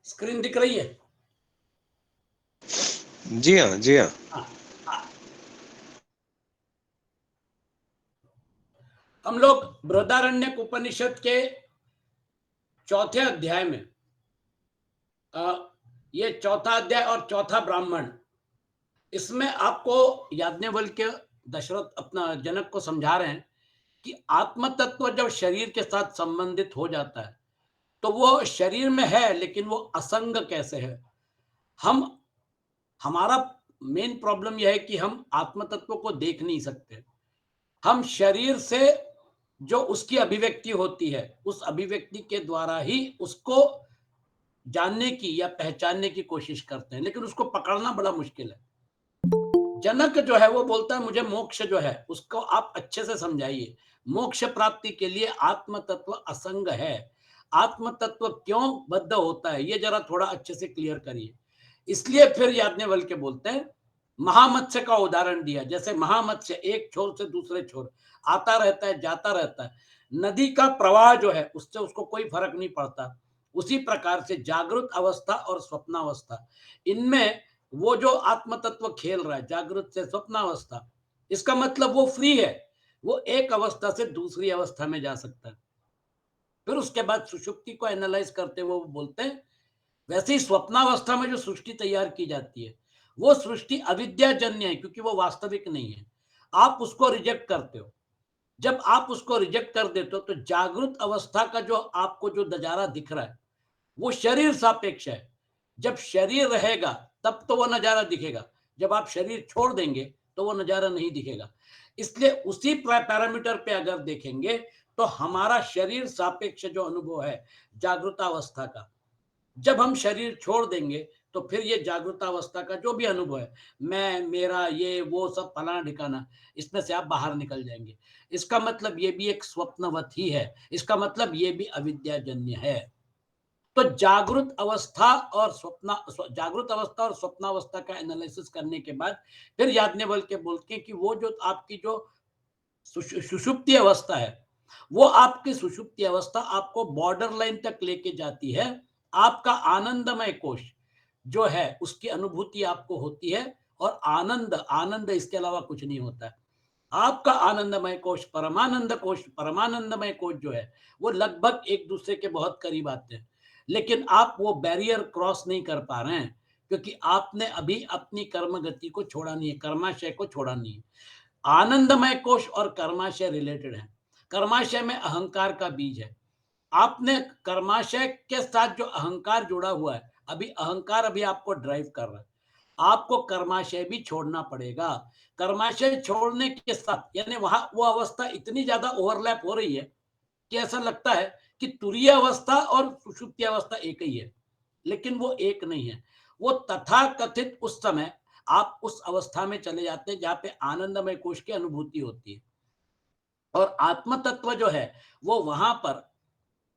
Screen दिख रही है? जी हाँ, जी हाँ। हाँ। हम लोग बृहदारण्यक उपनिषद के चौथे अध्याय में ये चौथा अध्याय और चौथा ब्राह्मण, इसमें आपको याज्ञवल्क्य दशरथ अपना जनक को समझा रहे हैं कि आत्म तत्व जब शरीर के साथ संबंधित हो जाता है तो वो शरीर में है, लेकिन वो असंग कैसे है। हम हमारा मेन प्रॉब्लम यह है कि हम आत्म तत्व को देख नहीं सकते। हम शरीर से जो उसकी अभिव्यक्ति होती है, उस अभिव्यक्ति के द्वारा ही उसको जानने की या पहचानने की कोशिश करते हैं, लेकिन उसको पकड़ना बड़ा मुश्किल है। जनक जो है वो बोलता है मुझे मोक्ष जो है उसको आप अच्छे से समझाइए। मोक्ष प्राप्ति के लिए आत्म तत्व असंग है। आत्म तत्व क्यों बद्ध होता है ये जरा थोड़ा अच्छे से क्लियर करिए। इसलिए फिर याज्ञवल्क्य बोलते हैं, महामत्स्य का उदाहरण दिया। जैसे महामत्स्य एक छोर से दूसरे छोर आता रहता है, जाता रहता है, नदी का प्रवाह जो है उससे उसको कोई फर्क नहीं पड़ता। उसी प्रकार से जागृत अवस्था और स्वप्नावस्था, इनमें वो जो आत्म तत्व खेल रहा है जागृत से स्वप्नावस्था, इसका मतलब वो फ्री है। वो एक अवस्था से दूसरी अवस्था में जा सकता है। फिर उसके बाद सुषुप्ति को एनालाइज करते हुए वो बोलते हैं, वैसे ही स्वप्नावस्था में जो सृष्टि तैयार की जाती है वो सृष्टि अविद्याजन्य है, क्योंकि वो वास्तविक नहीं है। आप उसको रिजेक्ट करते हो। जब आप उसको रिजेक्ट कर देते हो तो जागृत अवस्था का जो आपको जो नजारा दिख रहा है वो शरीर सापेक्ष है। जब शरीर रहेगा तब तो वो नजारा दिखेगा, जब आप शरीर छोड़ देंगे तो वो नजारा नहीं दिखेगा। इसलिए उसी पैरामीटर पे अगर देखेंगे तो हमारा शरीर सापेक्ष जो अनुभव है जागृतावस्था का, जब हम शरीर छोड़ देंगे तो फिर ये जागृतावस्था का जो भी अनुभव है, मैं मेरा ये वो सब फलाना ठिकाना, इसमें से आप बाहर निकल जाएंगे। इसका मतलब ये भी एक स्वप्नवत ही है। इसका मतलब ये भी अविद्याजन्य है। तो जागृत अवस्था और स्वप्नावस्था का एनालिसिस करने के बाद फिर याज्ञवल्क्य बोलते हैं कि वो जो आपकी जो सुषुप्ति अवस्था है, वो आपकी सुषुप्ति अवस्था आपको बॉर्डर लाइन तक लेके जाती है। आपका आनंदमय कोश जो है उसकी अनुभूति आपको होती है, और आनंद आनंद इसके अलावा कुछ नहीं होता है। आपका आनंदमय कोश परमानंदमय कोश जो है वो लगभग एक दूसरे के बहुत करीब आते हैं, लेकिन आप वो बैरियर क्रॉस नहीं कर पा रहे हैं, क्योंकि आपने अभी अपनी कर्म गति को छोड़ा नहीं है, कर्माशय को छोड़ा नहीं है। आनंदमय कोश और कर्माशय रिलेटेड है। कर्माशय में अहंकार का बीज है। आपने कर्माशय के साथ जो अहंकार जुड़ा हुआ है, अहंकार अभी आपको ड्राइव कर रहा है। आपको कर्माशय भी छोड़ना पड़ेगा। कर्माशय छोड़ने के साथ यानी वहां वो अवस्था इतनी ज्यादा ओवरलैप हो रही है कि ऐसा लगता है कि तुरीय अवस्था और सुषुप्ति अवस्था एक ही है, लेकिन वो एक नहीं है। वो तथा कथित उस समय आप उस अवस्था में चले जाते हैं जहां पे आनंदमय कोश की अनुभूति होती है, और आत्म तत्व जो है वो वहां पर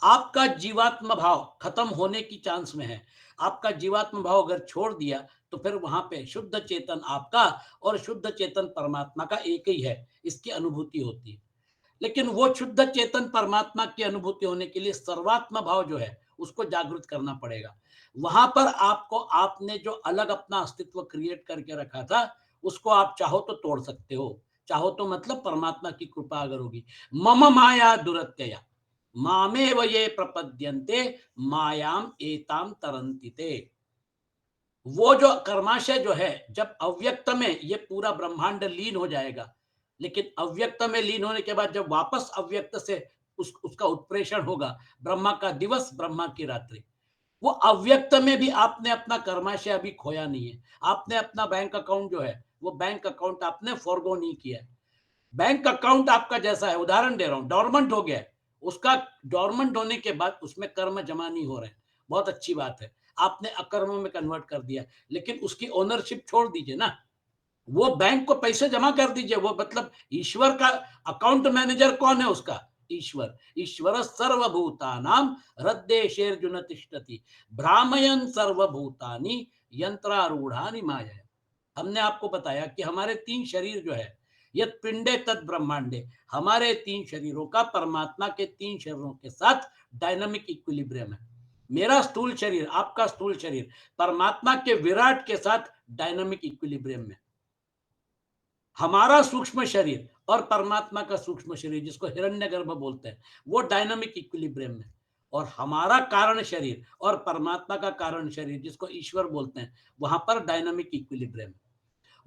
आपका जीवात्म भाव खत्म होने की चांस में है। आपका जीवात्म भाव अगर छोड़ दिया तो फिर वहां पे शुद्ध चेतन आपका और शुद्ध चेतन परमात्मा का एक ही है, इसकी अनुभूति होती है। लेकिन वो शुद्ध चेतन परमात्मा की अनुभूति होने के लिए सर्वात्म भाव जो है उसको जागृत करना पड़ेगा। वहां पर आपको आपने जो अलग अपना अस्तित्व क्रिएट करके रखा था उसको आप चाहो तो तोड़ सकते हो। चाहो तो मतलब परमात्मा की कृपा अगर होगी। मम माया दुरत्यया मामेव ये प्रपद्यन्ते मायाम एताम तरन्ति। वो जो कर्माशय जो है जब अव्यक्त में ये पूरा ब्रह्मांड लीन हो जाएगा, लेकिन अव्यक्त में लीन होने के बाद जब वापस अव्यक्त से उसका उत्प्रेषण होगा, ब्रह्मा का दिवस ब्रह्मा की रात्रि, वो अव्यक्त में भी आपने अपना कर्माशय अभी खोया नहीं है। आपने अपना बैंक अकाउंट जो है वो बैंक अकाउंट आपने फॉरगो नहीं किया है। बैंक अकाउंट आपका जैसा है, उदाहरण दे रहा हूं, डॉर्मेंट हो गया है। उसका डॉर्मेंट होने के बाद उसमें कर्म जमा नहीं हो रहे हैं, बहुत अच्छी बात है, आपने अकर्म में कन्वर्ट कर दिया, लेकिन उसकी ओनरशिप छोड़ दीजिए ना। वो बैंक को पैसे जमा कर दीजिए। वो मतलब ईश्वर का अकाउंट मैनेजर कौन है? उसका ईश्वर। ईश्वर सर्वभूतानाम हृदयेशेर्जुन तिष्ठति भ्रामयन सर्वभूतानि यंत्रारूढ़ानि माया। हमने आपको बताया कि हमारे तीन शरीर जो है, यद पिंडे तद ब्रह्मांडे, हमारे तीन शरीरों का परमात्मा के तीन शरीरों के साथ डायनामिक इक्विलिब्रियम है। मेरा स्थूल शरीर, आपका स्थूल शरीर परमात्मा के विराट के साथ डायनामिक इक्विलिब्रियम में। हमारा सूक्ष्म शरीर और परमात्मा का सूक्ष्म शरीर, जिसको हिरण्यगर्भ बोलते हैं, वो डायनामिक इक्विलिब्रियम में। और हमारा कारण शरीर और परमात्मा का कारण शरीर, जिसको ईश्वर बोलते हैं, वहां पर डायनामिक इक्विलिब्रियम।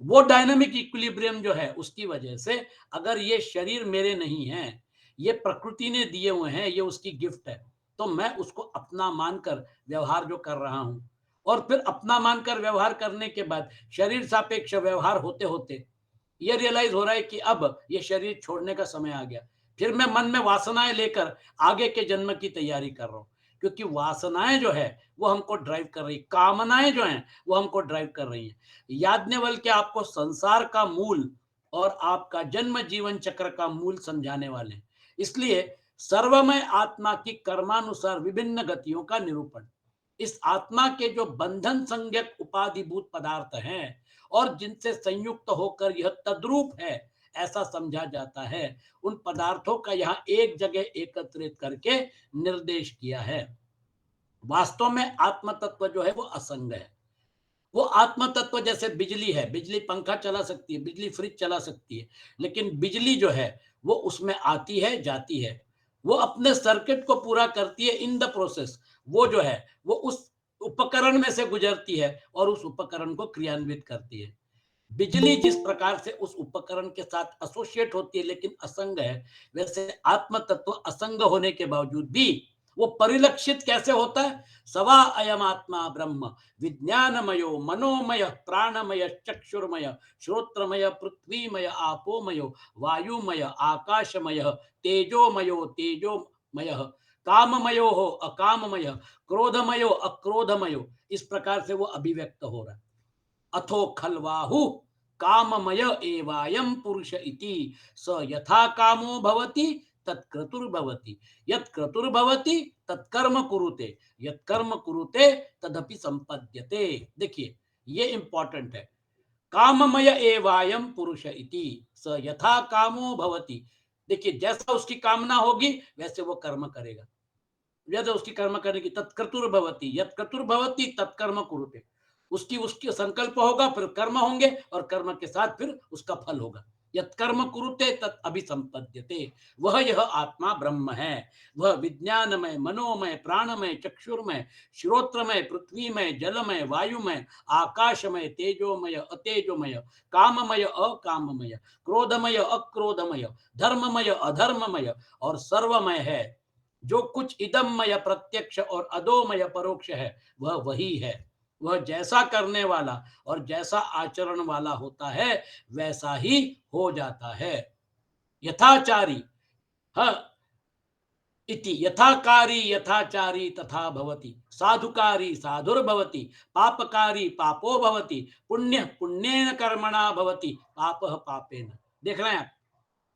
वो डायनामिक इक्विलिब्रियम जो है, उसकी वजह से अगर ये शरीर मेरे नहीं है, ये प्रकृति ने दिए हुए हैं, ये उसकी गिफ्ट है, तो मैं उसको अपना मानकर व्यवहार जो कर रहा हूं, और फिर अपना मानकर व्यवहार करने के बाद शरीर सापेक्ष व्यवहार होते होते ये रियलाइज हो रहा है कि अब ये शरीर छोड़ने का समय आ गया। फिर मैं मन में वासनाएं लेकर आगे के जन्म की तैयारी कर रहा हूँ, क्योंकि वासनाएं जो है वो हमको ड्राइव कर रही, कामनाएं जो हैं वो हमको ड्राइव कर रही हैं। याज्ञवल्क्य आपको संसार का मूल और आपका जन्म जीवन चक्र का मूल समझाने वाले हैं। इसलिए सर्वमय आत्मा की कर्मानुसार विभिन्न गतियों का निरूपण, इस आत्मा के जो बंधन संज्ञक उपाधिभूत पदार्थ हैं और जिनसे संयुक्त होकर यह तद्रूप है, ऐसा समझा जाता है, उन पदार्थों का यहाँ एक जगह एकत्रित करके निर्देश किया है। वास्तव में आत्म तत्व जो है वो असंग है। वो आत्म तत्व जैसे बिजली है, बिजली पंखा चला सकती है, बिजली फ्रिज चला सकती है, लेकिन बिजली जो है वो उसमें आती है, जाती है, वो अपने सर्किट को पूरा करती है इन द प्रोसेस। वो जो है वो उस उपकरण में से गुजरती है और उस उपकरण को क्रियान्वित करती है। बिजली जिस प्रकार से उस उपकरण के साथ एसोसिएट होती है लेकिन असंग है, वैसे आत्म तत्व असंग होने के बावजूद भी वो परिलक्षित कैसे होता है? सवा अयम आत्मा ब्रह्म विज्ञानमयो मनोमय प्राणमय चक्षुर्मय श्रोत्रमय पृथ्वीमय आपोमयो वायुमय आकाशमय तेजोमयो तेजोमय काममयो हो अकाममय क्रोधमयो अक्रोधमयो, इस प्रकार से वो अभिव्यक्त हो रहा है। अथो खल्वाहु काममय एवायम पुरुष इति स यथा कामो भवति तत्क्रतुर्भवति यत्क्रतुर्भवति तत्कर्म कुरुते यत्कर्म कुरुते तदपि संपद्यते। देखिए ये इंपॉर्टेंट है। काममय एवायम पुरुष इति स यथा कामो भवति। देखिए जैसा उसकी कामना होगी वैसे वो कर्म करेगा, यदि उसकी कर्म करने की तत्क्रतुर्भवति यत्क्रतुर्भवति तत्कर्म कुरुते, उसकी उसकी संकल्प होगा फिर कर्म होंगे और कर्म के साथ फिर उसका फल होगा। यत्कर्म कुरुते तत् अभिसंपद्यते, वह यह आत्मा ब्रह्म है। वह विज्ञानमय मनोमय प्राणमय चक्षुर्मय श्रोत्रमय पृथ्वीमय जलमय वायुमय आकाशमय तेजोमय अतेजोमय काममय अकाममय क्रोधमय अक्रोधमय धर्ममय अधर्ममय और सर्वमय है। जो कुछ इदममय प्रत्यक्ष और अदोमय परोक्ष है वह वही है। वह जैसा करने वाला और जैसा आचरण वाला होता है वैसा ही हो जाता है। यथाचारी ह इति यथाकारी यथाचारी तथा भवति साधुकारी साधुर्भवति पापकारी पापो भवति पुण्य पुण्येन कर्मणा भवति पापः पापेन। देख रहे हैं आप?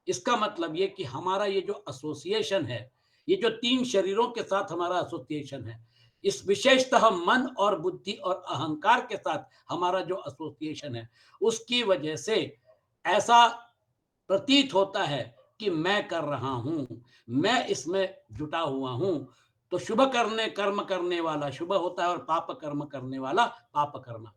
इसका मतलब ये कि हमारा ये जो एसोसिएशन है, ये जो तीन शरीरों के साथ हमारा एसोसिएशन है, इस विशेषतः मन और बुद्धि और अहंकार के साथ हमारा जो एसोसिएशन है, उसकी वजह से ऐसा प्रतीत होता है कि मैं कर रहा हूं, मैं इसमें जुटा हुआ हूं। तो शुभ करने कर्म करने वाला शुभ होता है और पाप कर्म करने वाला पाप कर्म।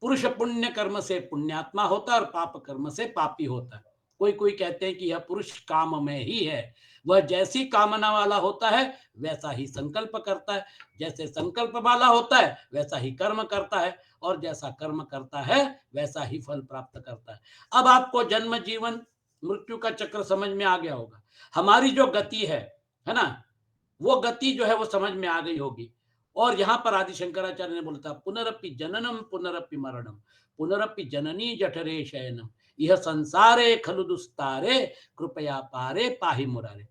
पुरुष पुण्य कर्म से पुण्यात्मा होता है और पाप कर्म से पापी होता है। कोई कोई कहते हैं कि यह पुरुष काम में ही है। वह जैसी कामना वाला होता है वैसा ही संकल्प करता है, जैसे संकल्प वाला होता है वैसा ही कर्म करता है, और जैसा कर्म करता है वैसा ही फल प्राप्त करता है। अब आपको जन्म जीवन मृत्यु का चक्र समझ में आ गया होगा। हमारी जो गति है ना, वो गति जो है वो समझ में आ गई होगी। और यहाँ पर आदि शंकराचार्य ने बोला था पुनरपि जननम पुनरपि मरणम पुनरपि जननी जठरे शयनम यह संसारे खलु दुस्तारे कृपया पारे पाहि मुरारे।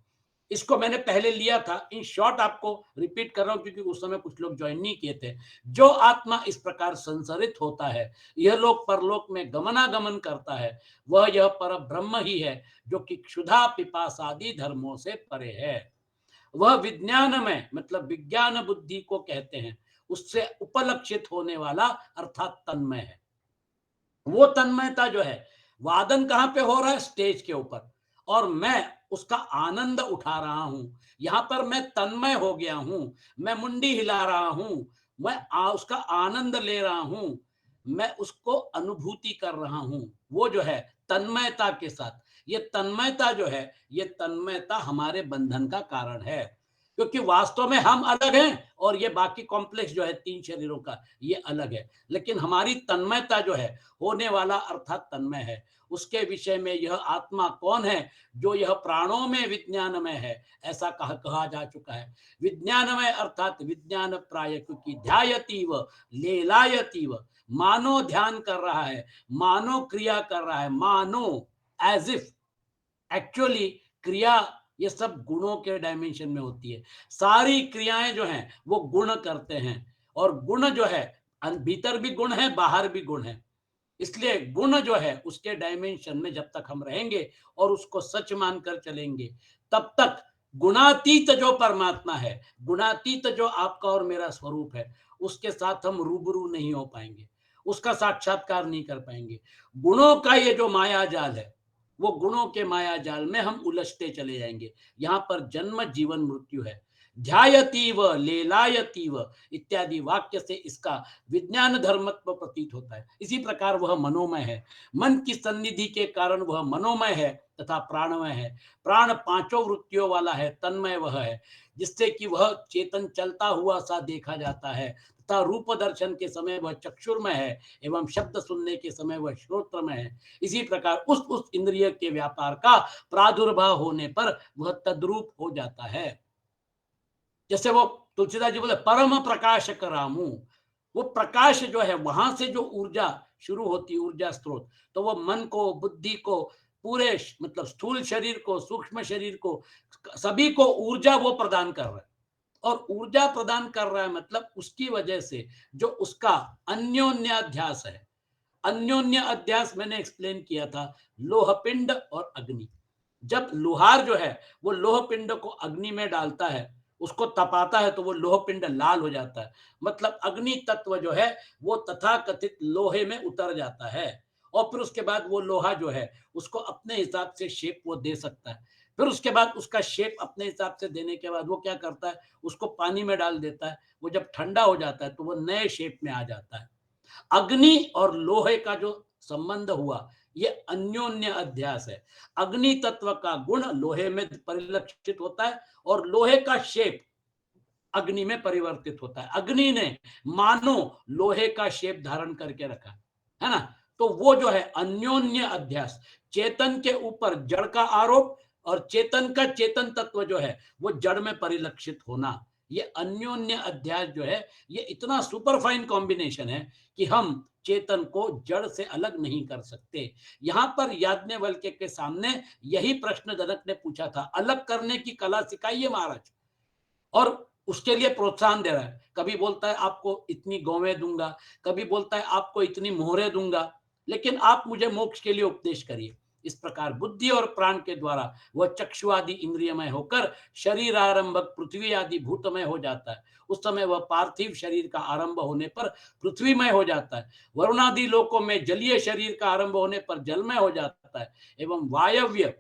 इसको मैंने पहले लिया था, इन शॉर्ट आपको रिपीट कर रहा हूं क्योंकि उस समय कुछ लोग ज्वाइन नहीं किए थे। जो आत्मा इस प्रकार संसरित होता है, यह लोक परलोक में गमनागमन करता है, वह यह पर ब्रह्म ही है जो कि क्षुधा पिपासादि धर्मों से परे है। वह विज्ञानमय मतलब विज्ञान बुद्धि को कहते हैं, उससे उपलक्षित होने वाला अर्थात तन्मय है। वो तन्मयता जो है, वादन कहां पे हो रहा है? स्टेज के ऊपर। और मैं उसका आनंद उठा रहा हूं। यहां पर मैं तन्मय हो गया हूं, मैं मुंडी हिला रहा हूं, मैं उसका आनंद ले रहा हूं, मैं उसको अनुभूति कर रहा हूं। वो जो है तन्मयता के साथ, ये तन्मयता जो है, ये तन्मयता हमारे बंधन का कारण है, क्योंकि वास्तव में हम अलग हैं और ये बाकी कॉम्प्लेक्स जो है तीन शरीरों का, ये अलग है। लेकिन हमारी तन्मयता जो है, होने वाला अर्थात तन्मय है, उसके विषय में यह आत्मा कौन है, जो यह प्राणों में विज्ञानमय है, ऐसा कहा जा चुका है। विज्ञानमय अर्थात विज्ञान प्राय, क्योंकि ध्यायतीव लेलायतीव, मानो ध्यान कर रहा है, मानो क्रिया कर रहा है, मानो एज इफ, एक्चुअली क्रिया ये सब गुणों के डायमेंशन में होती है। सारी क्रियाएं जो हैं वो गुण करते हैं, और गुण जो है भीतर भी गुण है, बाहर भी गुण है। इसलिए गुण जो है उसके डायमेंशन में जब तक हम रहेंगे और उसको सच मानकर चलेंगे, तब तक गुणातीत जो परमात्मा है, गुणातीत जो आपका और मेरा स्वरूप है, उसके साथ हम रूबरू नहीं हो पाएंगे, उसका साक्षात्कार नहीं कर पाएंगे। गुणों का ये जो माया जाल है, वो गुणों के माया जाल में हम उलझते चले जाएंगे। यहाँ पर जन्म जीवन मृत्यु है। ध्यायतीव लेलायतीव इत्यादि वाक्य से इसका विज्ञान धर्मत्व प्रतीत होता है। इसी प्रकार वह मनोमय है, मन की सन्निधि के कारण वह मनोमय है तथा प्राणमय है। प्राण पांचों वृत्तियों वाला है, तन्मय वह है, जिससे कि वह चेतन चलता हुआ सा देखा जाता है, तथा रूप दर्शन के समय वह चक्षुर्मय है एवं शब्द सुनने के समय वह श्रोत्रमय है। इसी प्रकार उस इंद्रिय के व्यापार का प्रादुर्भाव होने पर वह तद्रूप हो जाता है। जैसे वो तुलसीदास जी बोले परम प्रकाशक रामू, वो प्रकाश जो है वहां से जो ऊर्जा शुरू होती है, ऊर्जा स्रोत, तो वो मन को, बुद्धि को, पूरे मतलब स्थूल शरीर को, सूक्ष्म शरीर को, सभी को ऊर्जा वो प्रदान कर रहा है। और ऊर्जा प्रदान कर रहा है मतलब उसकी वजह से जो उसका अन्योन्य अध्यास है, अन्योन्य अध्यास मैंने एक्सप्लेन किया था, लोहपिंड और अग्नि। जब लोहार जो है वो लोह पिंड को अग्नि में डालता है, उसको तपाता है, तो वो लोह पिंड लाल हो जाता है। मतलब अग्नि तत्व जो है वो तथाकथित लोहे में उतर जाता है, और फिर उसके बाद वो लोहा जो है उसको अपने हिसाब से शेप वो दे सकता है। फिर उसके बाद उसका शेप अपने हिसाब से देने के बाद वो क्या करता है, उसको पानी में डाल देता है। वो जब ठंडा हो जाता है तो वो नए शेप में आ जाता है। अग्नि और लोहे का जो संबंध हुआ, ये अन्योन्य अध्यास है। अग्नि तत्व का गुण लोहे में परिलक्षित होता है और लोहे का शेप अग्नि में परिवर्तित होता है। अग्नि ने मानो लोहे का शेप धारण करके रखा है ना। तो वो जो है अन्योन्य अध्यास, चेतन के ऊपर जड़ का आरोप और चेतन का चेतन तत्व जो है वो जड़ में परिलक्षित होना, ये अन्योन्य अध्यास जो है ये इतना सुपरफाइन कॉम्बिनेशन है कि हम चेतन को जड़ से अलग नहीं कर सकते। यहां पर याज्ञवल्क्य के सामने यही प्रश्न जनक ने पूछा था, अलग करने की कला सिखाइए महाराज, और उसके लिए प्रोत्साहन दे रहा है। कभी बोलता है आपको इतनी गौवें दूंगा, कभी बोलता है आपको इतनी मोहरें दूंगा, लेकिन आप मुझे मोक्ष के लिए उपदेश करिए। इस प्रकार बुद्धि और प्राण के द्वारा वह चक्षु आदि इंद्रियमय होकर शरीर आरंभक पृथ्वी आदि भूतमय हो जाता है। उस समय वह पार्थिव शरीर का आरंभ होने पर पृथ्वीमय हो जाता है, वरुणादि लोकों में जलीय शरीर का आरंभ होने पर जलमय हो जाता है, एवं वायव्य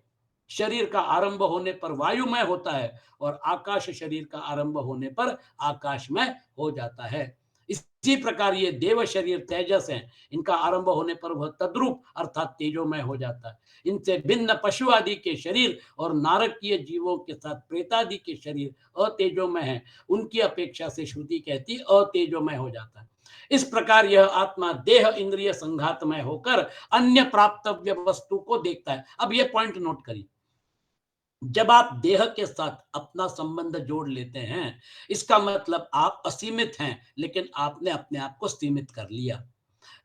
शरीर का आरंभ होने पर वायुमय होता है, और आकाश शरीर का आरंभ होने पर आकाशमय हो जाता है। इसी प्रकार ये देव शरीर तेजस है, इनका आरंभ होने पर वह तद्रूप अर्थात तेजोमय हो जाता है। इनसे भिन्न पशु आदि के शरीर और नारकीय जीवों के साथ प्रेतादि के शरीर अतेजोमय है, उनकी अपेक्षा से श्रुति कहती अतेजोमय हो जाता है। इस प्रकार यह आत्मा देह इंद्रिय संघातमय होकर अन्य प्राप्तव्य वस्तु को देखता है। अब यह पॉइंट नोट करिए, जब आप देह के साथ अपना संबंध जोड़ लेते हैं, इसका मतलब आप असीमित हैं, लेकिन आपने अपने आप को सीमित कर लिया।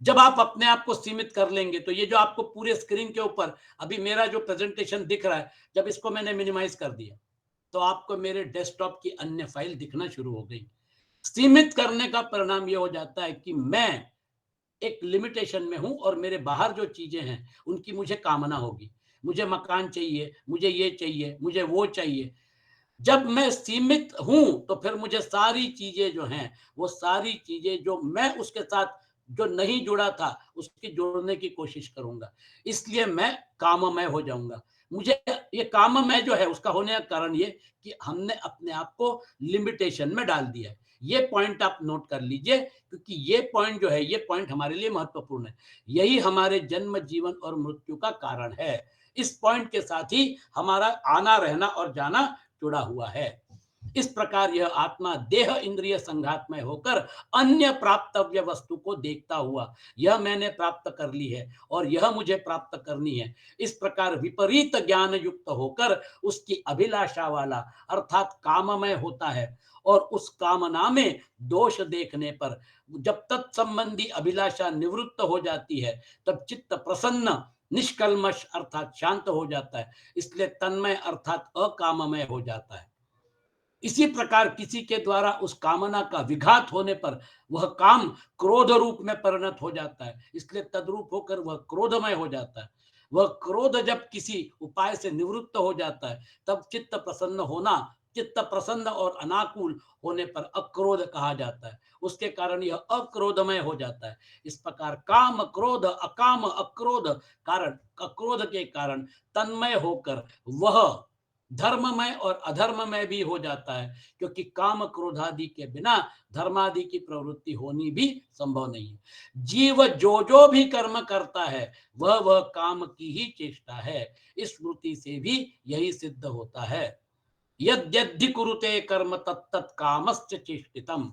जब आप अपने आप को सीमित कर लेंगे तो ये जो आपको पूरे स्क्रीन के ऊपर अभी मेरा जो प्रेजेंटेशन दिख रहा है, जब इसको मैंने मिनिमाइज कर दिया तो आपको मेरे डेस्कटॉप की अन्य फाइल दिखना शुरू हो गई। सीमित करने का परिणाम ये हो जाता है कि मैं एक लिमिटेशन में हूं और मेरे बाहर जो चीजें हैं उनकी मुझे कामना होगी। मुझे मकान चाहिए, मुझे ये चाहिए, मुझे वो चाहिए। जब मैं सीमित हूं तो फिर मुझे सारी चीजें जो हैं, वो सारी चीजें जो मैं उसके साथ जो नहीं जुड़ा था उसकी जोड़ने की कोशिश करूंगा, इसलिए मैं काममय हो जाऊंगा। मुझे ये काममय जो है उसका होने का कारण ये कि हमने अपने आप को लिमिटेशन में डाल दिया है। ये पॉइंट आप नोट कर लीजिए, क्योंकि ये पॉइंट जो है, ये पॉइंट हमारे लिए महत्वपूर्ण है। यही हमारे जन्म, जीवन और मृत्यु का कारण है। इस पॉइंट के साथ ही हमारा आना, रहना और जाना जुड़ा हुआ है। इस प्रकार यह आत्मा देह इंद्रिय संघात में होकर अन्य प्राप्तव्य वस्तु को देखता हुआ, यह मैंने प्राप्त कर ली है और यह मुझे प्राप्त करनी है, इस प्रकार विपरीत ज्ञान युक्त होकर उसकी अभिलाषा वाला अर्थात काममय होता है। और उस कामना में दोष देखने पर जब तत्संबंधी अभिलाषा निवृत्त हो जाती है, तब चित्त प्रसन्न निष्कल्मश अर्थात शांत हो जाता है, इसलिए तन्मय अर्थात अकाममय हो जाता है। इसी प्रकार किसी के द्वारा उस कामना का विघात होने पर वह काम क्रोध रूप में परिणत हो जाता है, इसलिए तद्रूप होकर वह क्रोधमय हो जाता है। वह क्रोध जब किसी उपाय से निवृत्त हो जाता है, तब चित्त प्रसन्न होना, चित्त प्रसन्न और अनाकुल होने पर अक्रोध कहा जाता है। उसके कारण यह अक्रोधमय हो जाता है। इस प्रकार काम, क्रोध, अकाम, अक्रोध कारण, अक्रोध के कारण तन्मय होकर वह धर्ममय और अधर्ममय भी हो जाता है, क्योंकि काम क्रोध आदि के बिना धर्मादि की प्रवृत्ति होनी भी संभव नहीं है। जीव जो भी कर्म करता है वह काम की ही चेष्टा है। इस स्मृति से भी यही सिद्ध होता है। यद्यद्धि कुरुते कर्म तत्तत् कामस्य चेष्टितम।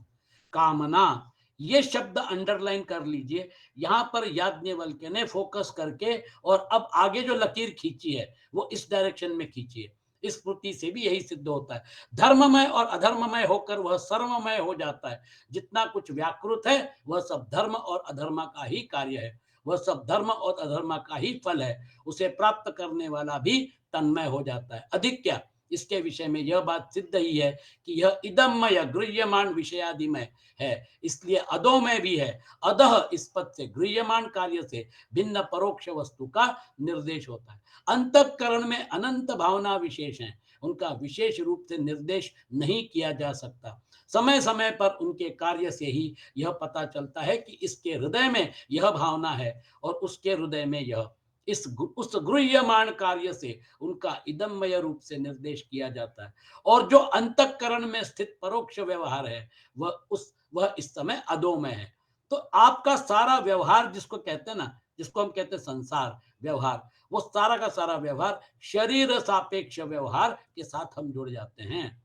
कामना, ये शब्द अंडरलाइन कर लीजिए। यहां पर याज्ञवल्क्य ने फोकस करके और अब आगे जो लकीर खींची है वो इस डायरेक्शन में खींची है। इस स्मृति से भी यही सिद्ध होता है। धर्ममय और अधर्ममय होकर वह सर्वमय हो जाता है। जितना कुछ व्याकृत है वह सब धर्म और अधर्म का ही कार्य है, वह सब धर्म और अधर्म का ही फल है। उसे प्राप्त करने वाला भी तन्मय हो जाता है। अधिक क्या, इसके विषय में यह बात सिद्ध ही है कि यह इदममय गृह्यमान विषयादिमय है, इसलिए अधो में भी है। अधः इस पद से गृह्यमान कार्य से भिन्न परोक्ष वस्तु का निर्देश होता है। अंतःकरण में अनंत भावना विशेष हैं, उनका विशेष रूप से निर्देश नहीं किया जा सकता। समय समय पर उनके कार्य से ही यह पता चलता है कि इसके हृदय में यह भावना है और उसके हृदय में यह। उस गृह्यमान कार्य से उनका इदममय रूप से निर्देश किया जाता है। और जो अंतःकरण में स्थित परोक्ष व्यवहार है वह इस समय अधोमय है। तो आपका सारा व्यवहार जिसको कहते हैं ना, जिसको हम कहते हैं संसार व्यवहार, वो सारा का सारा व्यवहार शरीर सापेक्ष व्यवहार के साथ हम जुड़ जाते हैं।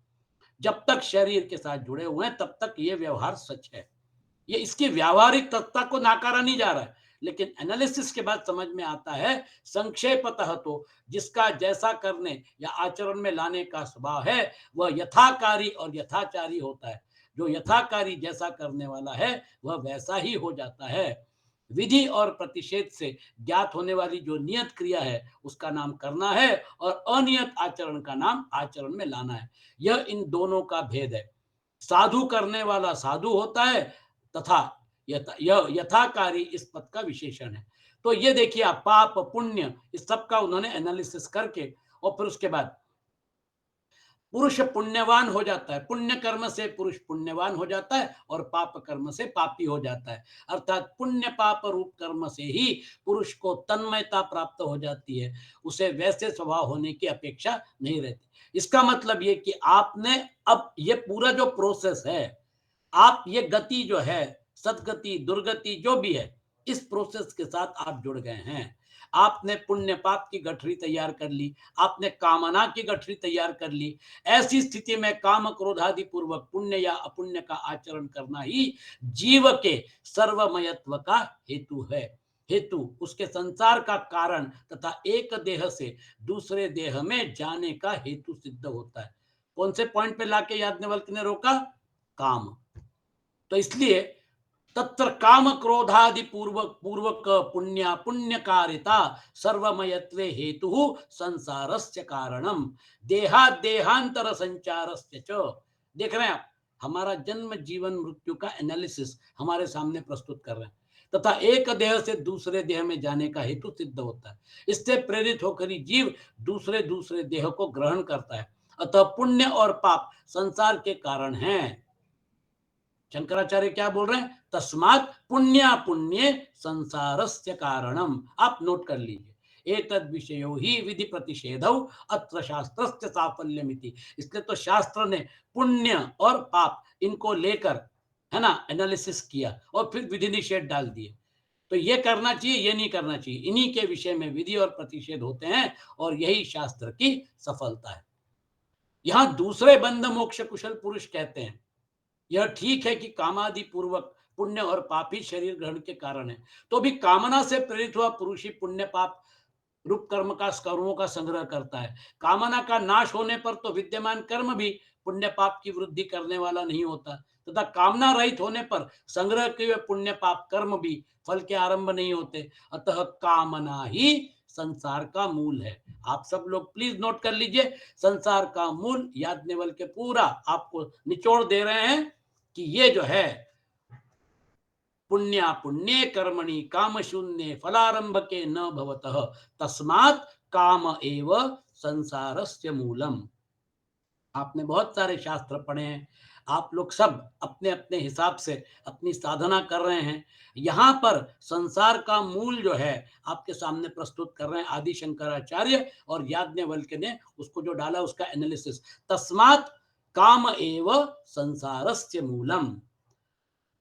जब तक शरीर के साथ जुड़े हुए हैं तब तक ये व्यवहार सच है। ये इसकी व्यावहारिक तत्ता को नाकारा नहीं जा रहा है, लेकिन एनालिसिस के बाद समझ में आता है संक्षेपतः तो जिसका जैसा करने या आचरण में लाने का स्वभाव है वह यथाकारी और यथाचारी होता है। जो यथाकारी जैसा करने वाला है वह वैसा ही हो जाता है। विधि और प्रतिषेध से ज्ञात होने वाली जो नियत क्रिया है उसका नाम करना है और अनियत आचरण का नाम आचरण में लाना है। यह इन दोनों का भेद है। साधु करने वाला साधु होता है तथा यह यथाकारी इस पद का विशेषण है। तो ये देखिए आप पाप पुण्य इस सब का उन्होंने एनालिसिस करके और फिर उसके बाद पुरुष पुण्यवान हो जाता है, पुण्य कर्म से पुरुष पुण्यवान हो जाता है और पाप कर्म से पापी हो जाता है। अर्थात पुण्य पाप रूप कर्म से ही पुरुष को तन्मयता प्राप्त हो जाती है, उसे वैसे स्वभाव होने की अपेक्षा नहीं रहती। इसका मतलब ये कि आपने अब ये पूरा जो प्रोसेस है, आप ये गति जो है, सदगति दुर्गति जो भी है, इस प्रोसेस के साथ आप जुड़ गए हैं। आपने पुण्य पाप की गठरी तैयार कर ली, आपने कामना की गठरी तैयार कर ली। ऐसी स्थिति में काम क्रोधादि पूर्वक पुण्य या अपुण्य का आचरण करना ही जीव के सर्वमयत्व का हेतु है। हेतु उसके संसार का कारण तथा एक देह से दूसरे देह में जाने का हेतु सिद्ध होता है। कौन से पॉइंट पे लाके याज्ञवल्क्य ने रोका? काम। तो इसलिए तत्र काम क्रोधादि पूर्वक पूर्वक पुण्य पुण्यकारिता सर्वमयत्वे हेतु संसारस्य कारणम देहा देहांतर संचारस्य च। देख रहे हैं आप, हमारा जन्म जीवन मृत्यु का एनालिसिस हमारे सामने प्रस्तुत कर रहे हैं तथा एक देह से दूसरे देह में जाने का हेतु सिद्ध होता है। इससे प्रेरित होकर ही जीव दूसरे दूसरे देह को ग्रहण करता है। अतः पुण्य और पाप संसार के कारण हैं। शंकराचार्य क्या बोल रहे हैं? तस्मात् पुण्य पुण्य संसारस्य कारणम। आप नोट कर लीजिए, एतद् विषयो ही विधि प्रतिषेधौ अत्र शास्त्रस्य साफल्यमिति। इसलिए तो शास्त्र ने पुण्य और पाप इनको लेकर, है ना, एनालिसिस किया और फिर विधि निषेध डाल दिए। तो ये करना चाहिए, ये नहीं करना चाहिए, इन्हीं के विषय में विधि और प्रतिषेध होते हैं और यही शास्त्र की सफलता है। यहाँ दूसरे बंध मोक्ष कुशल पुरुष कहते हैं, यह ठीक है कि कामादि पूर्वक पुण्य और पाप ही शरीर ग्रहण के कारण है, तो भी कामना से प्रेरित हुआ पुरुष ही पुण्य पाप रूप कर्मों का संग्रह करता है। कामना का नाश होने पर तो विद्यमान कर्म भी पुण्य पाप की वृद्धि करने वाला नहीं होता, तथा कामना रहित होने पर संग्रह किए हुए पुण्य पाप कर्म भी फल के आरंभ नहीं होते। अतः कामना ही संसार का मूल है। आप सब लोग प्लीज नोट कर लीजिए, संसार का मूल याज्ञवल्क्य पूरा आपको निचोड़ दे रहे हैं कि ये जो है पुण्या पुण्ये कर्मणि काम शून्य फलारंभ के न भवतः तस्मात् काम एव संसारस्य मूलम। आपने बहुत सारे शास्त्र पढ़े हैं, आप लोग सब अपने अपने हिसाब से अपनी साधना कर रहे हैं। यहाँ पर संसार का मूल जो है आपके सामने प्रस्तुत कर रहे हैं आदि शंकराचार्य, और याज्ञवल्क्य ने उसको जो डाला उसका एनालिसिस। तस्मात् काम एव संसारस्य मूलम।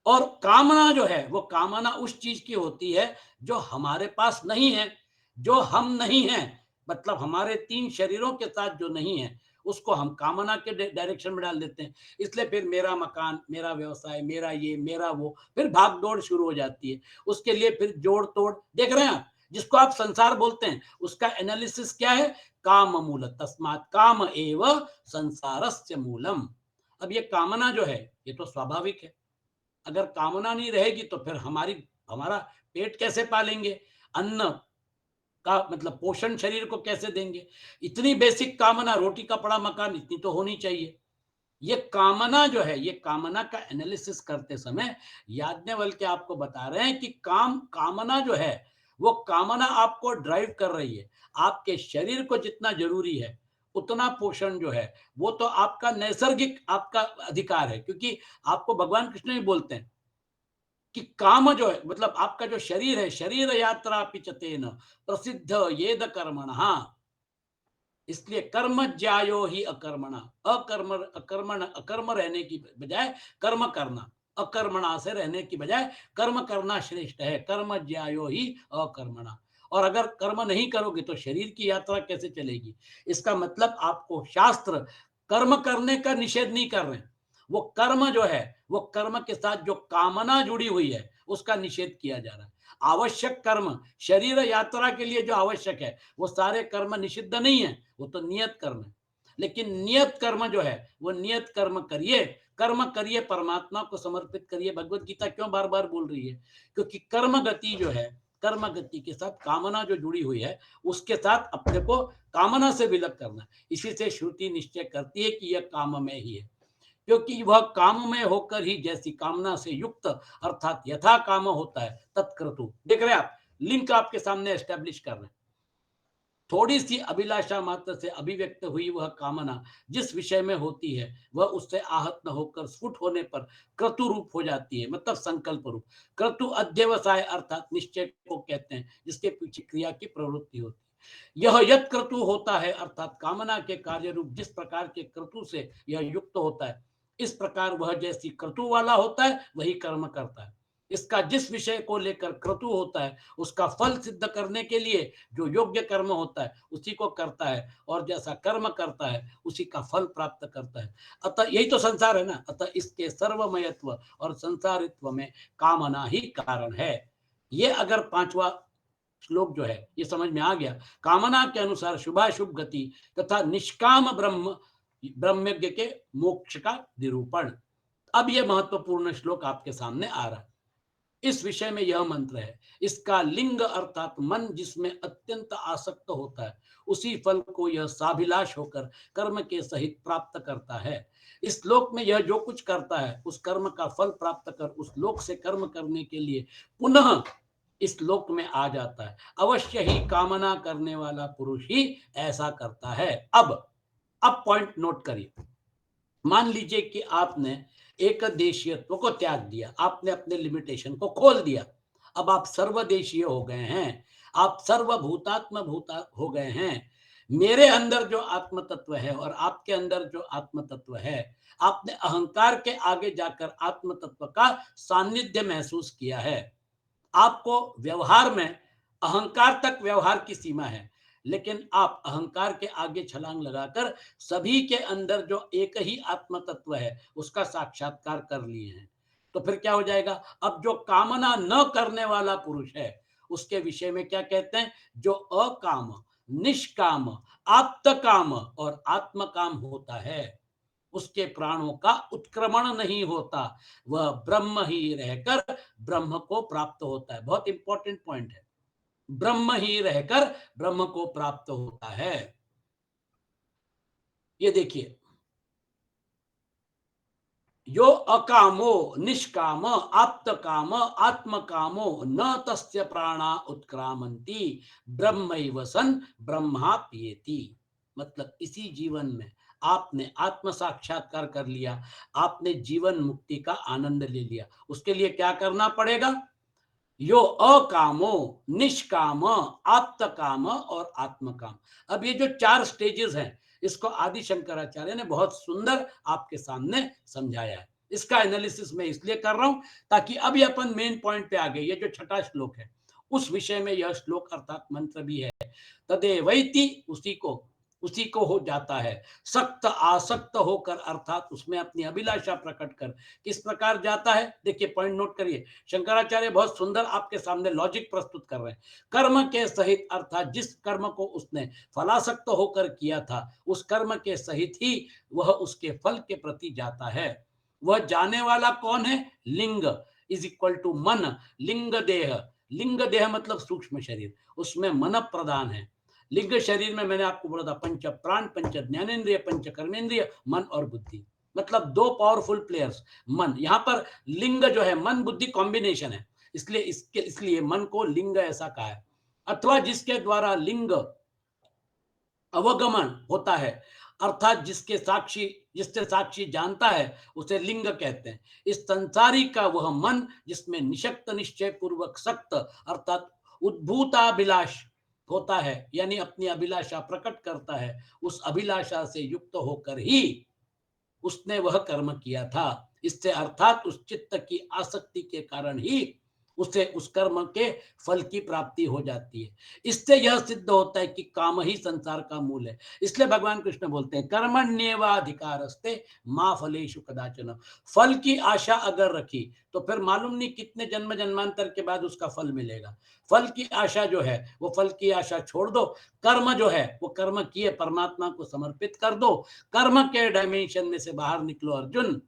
और कामना जो है वो कामना उस चीज की होती है जो हमारे पास नहीं है, जो हम नहीं है, मतलब हमारे तीन शरीरों के साथ जो नहीं है उसको हम कामना के डायरेक्शन में डाल देते हैं। इसलिए फिर मेरा मकान, मेरा व्यवसाय, मेरा ये, मेरा वो, फिर भाग दौड़ शुरू हो जाती है। उसके लिए फिर जोड़ तोड़ देख रहे हैं आप, जिसको आप संसार बोलते हैं उसका एनालिसिस क्या है? काम मूल तस्मात् काम एव संसारस्य मूलम। अब ये कामना जो है ये तो स्वाभाविक है, अगर कामना नहीं रहेगी तो फिर हमारा पेट कैसे पालेंगे? अन्न का मतलब पोषण शरीर को कैसे देंगे? इतनी बेसिक कामना, रोटी कपड़ा मकान, इतनी तो होनी चाहिए। ये कामना जो है, ये कामना का एनालिसिस करते समय याज्ञवल्क्य आपको बता रहे हैं कि कामना जो है वो कामना आपको ड्राइव कर रही है। आपके शरीर को जितना जरूरी है उतना पोषण जो है वो तो आपका नैसर्गिक आपका अधिकार है, क्योंकि आपको भगवान कृष्ण ही बोलते हैं कि काम जो है मतलब आपका जो शरीर है, शरीर यात्रा पिचतेन प्रसिद्ध येद कर्मण। इसलिए कर्म ज्यायो ही अकर्मणा, अकर्म रहने की बजाय कर्म करना, अकर्मणा से रहने की बजाय कर्म करना श्रेष्ठ है। कर्म ज्यायो ही अकर्मणा। और अगर कर्म नहीं करोगे तो शरीर की यात्रा कैसे चलेगी? इसका मतलब आपको शास्त्र कर्म करने का निषेध नहीं कर रहे हैं, वो कर्म जो है वो कर्म के साथ जो कामना जुड़ी हुई है उसका निषेध किया जा रहा है। आवश्यक कर्म शरीर यात्रा के लिए जो आवश्यक है वो सारे कर्म निषिद्ध नहीं है, वो तो नियत कर्म है। लेकिन नियत कर्म जो है वो नियत कर्म करिए, कर्म करिए, परमात्मा को समर्पित करिए। भगवत गीता क्यों बार बार बोल रही है? क्योंकि कर्म गति जो है, कर्म गति के साथ कामना जो जुड़ी हुई है उसके साथ अपने को कामना से विलग करना। इसी से श्रुति निश्चय करती है कि यह काम में ही है, क्योंकि वह काम में होकर ही जैसी कामना से युक्त अर्थात यथा काम होता है तत्क्रतु। देख रहे हैं आप, लिंक आपके सामने एस्टेब्लिश कर रहे हैं। थोड़ी सी अभिलाषा मात्र से अभिव्यक्त हुई वह कामना जिस विषय में होती है वह उससे आहत न होकर स्फुट होने पर क्रतु रूप हो जाती है, मतलब संकल्प रूप। क्रतु अध्यवसाय अर्थात निश्चय को कहते हैं, जिसके पीछे क्रिया की प्रवृत्ति होती है। यह यत क्रतु होता है अर्थात कामना के कार्य रूप जिस प्रकार के क्रतु से यह युक्त होता है, इस प्रकार वह जैसी क्रतु वाला होता है वही कर्म करता है। इसका जिस विषय को लेकर क्रतु होता है उसका फल सिद्ध करने के लिए जो योग्य कर्म होता है उसी को करता है, और जैसा कर्म करता है उसी का फल प्राप्त करता है। अतः यही तो संसार है ना। अतः इसके सर्वमयत्व और संसारित्व में कामना ही कारण है। ये अगर पांचवा श्लोक जो है ये समझ में आ गया, कामना के अनुसार शुभाशुभ गति तथा निष्काम ब्रह्मज्ञ के मोक्ष का निरूपण। अब यह महत्वपूर्ण श्लोक आपके सामने आ रहा है। इस विषय में यह मंत्र है, इसका लिंग अर्थात मन जिसमें अत्यंत आसक्त होता है उसी फल को यह साभिलाष होकर कर्म के सहित प्राप्त करता है। इस लोक में यह जो कुछ करता है उस कर्म का फल प्राप्त कर उस लोक से कर्म करने के लिए पुनः इस लोक में आ जाता है। अवश्य ही कामना करने वाला पुरुष ही ऐसा करता है। अब पॉइंट नोट करिए। मान लीजिए कि आपने एक देशीयत्व को त्याग दिया, आपने अपने लिमिटेशन को खोल दिया, अब आप सर्वदेशीय हो गए हैं। आप सर्वभूतात्म भूता हो गए हैं। मेरे अंदर जो आत्म तत्व है और आपके अंदर जो आत्म तत्व है, आपने अहंकार के आगे जाकर आत्म तत्व का सानिध्य महसूस किया है। आपको व्यवहार में अहंकार तक व्यवहार की सीमा है, लेकिन आप अहंकार के आगे छलांग लगाकर सभी के अंदर जो एक ही आत्म तत्व है उसका साक्षात्कार कर लिए हैं। तो फिर क्या हो जाएगा? अब जो कामना न करने वाला पुरुष है उसके विषय में क्या कहते हैं? जो अकाम, निष्काम, आप्तकाम और आत्मकाम होता है, उसके प्राणों का उत्क्रमण नहीं होता, वह ब्रह्म ही रहकर ब्रह्म को प्राप्त होता है। बहुत इंपॉर्टेंट पॉइंट है। ब्रह्म ही रहकर ब्रह्म को प्राप्त होता है। ये देखिए, यो अकामो निष्काम आप्तकाम आत्मकामो न तस्य प्राणा उत्क्रामंती ब्रह्मैव सन ब्रह्मा पियेति। मतलब इसी जीवन में आपने आत्म साक्षात्कार कर लिया, आपने जीवन मुक्ति का आनंद ले लिया। उसके लिए क्या करना पड़ेगा? यो अकामो निष्काम आप्तकाम और आत्मकाम। अब ये जो चार स्टेजेस हैं, इसको आदि शंकराचार्य ने बहुत सुंदर आपके सामने समझाया है। इसका एनालिसिस मैं इसलिए कर रहा हूं ताकि अभी अपन मेन पॉइंट पे आ गए। ये जो छठा श्लोक है उस विषय में यह श्लोक अर्थात मंत्र भी है। तदेवैति, उसी को हो जाता है। सक्त आसक्त होकर अर्थात उसमें अपनी अभिलाषा प्रकट कर किस प्रकार जाता है? देखिए, पॉइंट नोट करिए। शंकराचार्य बहुत सुंदर आपके सामने लॉजिक प्रस्तुत कर रहे हैं। कर्म के सहित अर्थात जिस कर्म को उसने फलासक्त होकर किया था उस कर्म के सहित ही वह उसके फल के प्रति जाता है। वह जाने वाला कौन है? लिंग इज इक्वल टू मन। लिंग देह, लिंग देह मतलब सूक्ष्म शरीर, उसमें मन प्रधान है। लिंग शरीर में मैंने आपको बोला था पंच प्राण, पंच ज्ञानेन्द्रिय, पंच कर्मेंद्रिय, मन और बुद्धि। मतलब दो पावरफुल प्लेयर्स। मन, यहां पर लिंग जो है मन बुद्धि कॉम्बिनेशन है, इसलिए मन को लिंग ऐसा कहा है। अथवा जिसके द्वारा लिंग अवगमन होता है, अर्थात जिससे साक्षी जानता है उसे लिंग कहते हैं। इस संसारी का वह मन जिसमें निशक्त निश्चय पूर्वक सक्त अर्थात उद्भूताभिलाष होता है, यानी अपनी अभिलाषा प्रकट करता है। उस अभिलाषा से युक्त होकर ही उसने वह कर्म किया था। इससे अर्थात उस चित्त की आसक्ति के कारण ही उसे उस कर्म के फल की प्राप्ति हो जाती है। इससे यह सिद्ध होता है कि काम ही संसार का मूल है। इसलिए भगवान कृष्ण बोलते हैं कर्मण्येवाधिकारस्ते मां फलेषु कदाचन। फल की आशा अगर रखी तो फिर मालूम नहीं कितने जन्म जन्मांतर के बाद उसका फल मिलेगा। फल की आशा जो है वो फल की आशा छोड़ दो। कर्म जो है वो कर्म किए परमात्मा को समर्पित कर दो। कर्म के डायमेंशन में से बाहर निकलो अर्जुन,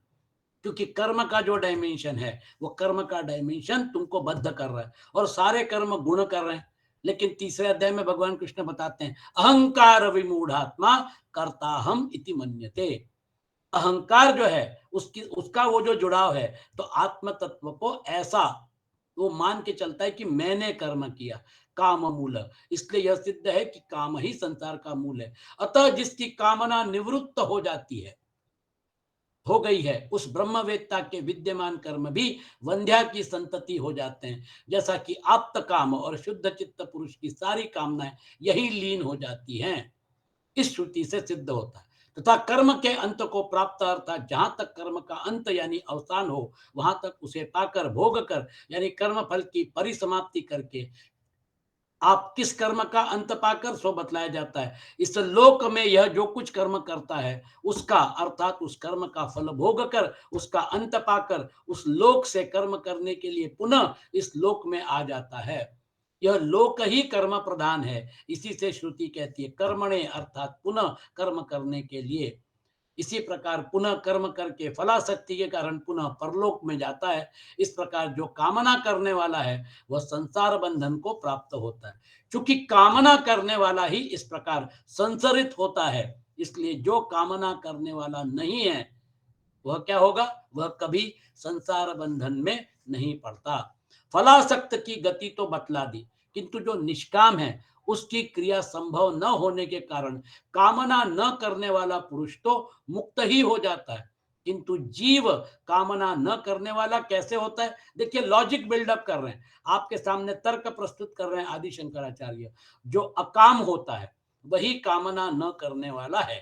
क्योंकि कर्म का जो डायमेंशन है वो कर्म का डायमेंशन तुमको बद्ध कर रहा है और सारे कर्म गुण कर रहे हैं। लेकिन तीसरे अध्याय में भगवान कृष्ण बताते हैं अहंकार विमूढ़ात्मा कर्ता हम इति मन्यते। अहंकार जो है उसका वो जो जुड़ाव है तो आत्म तत्व को ऐसा वो मान के चलता है कि मैंने कर्म किया। काम मूल, इसलिए यह सिद्ध है कि काम ही संसार का मूल है। अतः जिसकी कामना निवृत्त हो जाती है, हो गई है, उस ब्रह्मवेत्ता के विद्यमान कर्म भी वंध्या की संतति हो जाते हैं। जैसा कि आप्त काम और शुद्ध चित्त पुरुष की सारी कामनाएं यही लीन हो जाती हैं। इस श्रुति से सिद्ध होता है। तथा कर्म के अंत को प्राप्त अर्थात जहां तक कर्म का अंत यानी अवसान हो वहां तक उसे पाकर भोग कर यानी कर्म फल की परिसमाप्ति करके आप किस कर्म का अंत पाकर सो बतलाया जाता है। इस लोक में यह जो कुछ कर्म करता है उसका अर्थात उस कर्म का फल भोग कर उसका अंत पाकर उस लोक से कर्म करने के लिए पुनः इस लोक में आ जाता है। यह लोक ही कर्म प्रधान है। इसी से श्रुति कहती है कर्मणे अर्थात पुनः कर्म करने के लिए। इसी प्रकार पुनः कर्म करके फलाशक्ति के कारण पुनः परलोक में जाता है। इस प्रकार जो कामना करने वाला है वह संसार बंधन को प्राप्त होता है। क्योंकि कामना करने वाला ही इस प्रकार संसरित होता है, इसलिए जो कामना करने वाला नहीं है वह क्या होगा? वह कभी संसार बंधन में नहीं पड़ता। फलासक्त की गति तो बतला दी, किंतु जो निष्काम है उसकी क्रिया संभव न होने के कारण कामना न करने वाला पुरुष तो मुक्त ही हो जाता है, किंतु जीव कामना न करने वाला कैसे होता है? देखिए, लॉजिक बिल्डअप कर रहे हैं, आपके सामने तर्क प्रस्तुत कर रहे हैं आदि शंकराचार्य। जो अकाम होता है वही कामना न करने वाला है।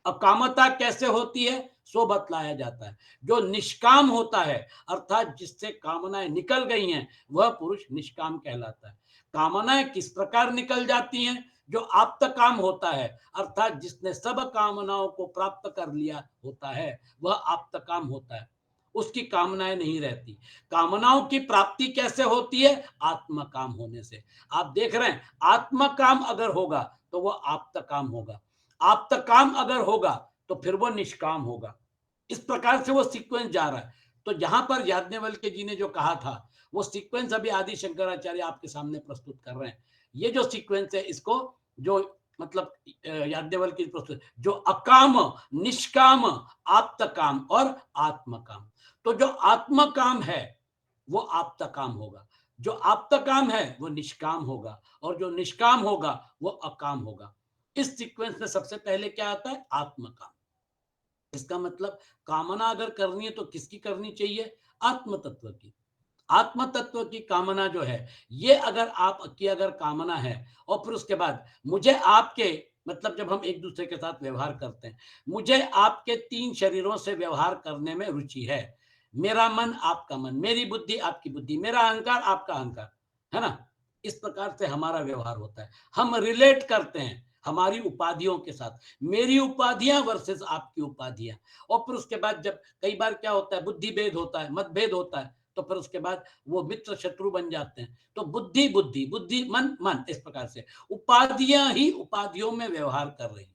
अकामता कैसे होती है सो बतलाया जाता है। जो निष्काम होता है अर्थात जिससे कामनाएं निकल गई हैं वह पुरुष निष्काम कहलाता है। कामनाएं किस प्रकार निकल जाती हैं? जो आप्त काम होता है अर्थात जिसने सब कामनाओं को प्राप्त कर लिया होता है वह आप्त काम होता है, उसकी कामनाएं नहीं रहती। कामनाओं की प्राप्ति कैसे होती है? आत्म काम होने से। आप देख रहे हैं, आत्म काम अगर होगा तो वह आप्त काम होगा, आप्त काम अगर होगा तो फिर वो निष्काम होगा। इस प्रकार से वो सीक्वेंस जा रहा है। तो जहां पर याज्ञवल्क्य जी ने जो कहा था वो सीक्वेंस अभी आदि शंकराचार्य आपके सामने प्रस्तुत कर रहे हैं। ये जो सीक्वेंस है इसको जो मतलब याज्ञवल्क्य जी प्रस्तुत, जो अकाम, निष्काम, आप्त काम और आत्म काम। तो जो आत्म काम है वो आप्त काम होगा, जो आप्त काम है वो निष्काम होगा, और जो निष्काम होगा वो अकाम होगा। इस सीक्वेंस में सबसे पहले क्या आता है? आत्म काम। इसका मतलब कामना अगर करनी है तो किसकी करनी चाहिए? आत्म तत्व की। आत्म तत्व की कामना जो है, ये अगर आपकी अगर कामना है और फिर उसके बाद मुझे आपके मतलब जब हम एक दूसरे के साथ व्यवहार करते हैं, मुझे आपके 3 शरीरों से व्यवहार करने में रुचि है। मेरा मन आपका मन, मेरी बुद्धि आपकी बुद्धि, मेरा अहंकार आपका अहंकार, है ना? इस प्रकार से हमारा व्यवहार होता है। हम रिलेट करते हैं हमारी उपाधियों के साथ, मेरी उपाधियां वर्सेस आपकी उपाधियां। और फिर उसके बाद जब कई बार क्या होता है, बुद्धि भेद होता है, मतभेद होता है, तो फिर उसके बाद वो मित्र शत्रु बन जाते हैं। तो बुद्धि बुद्धि, बुद्धि मन मन, इस प्रकार से उपाधियां ही उपाधियों में व्यवहार कर रही।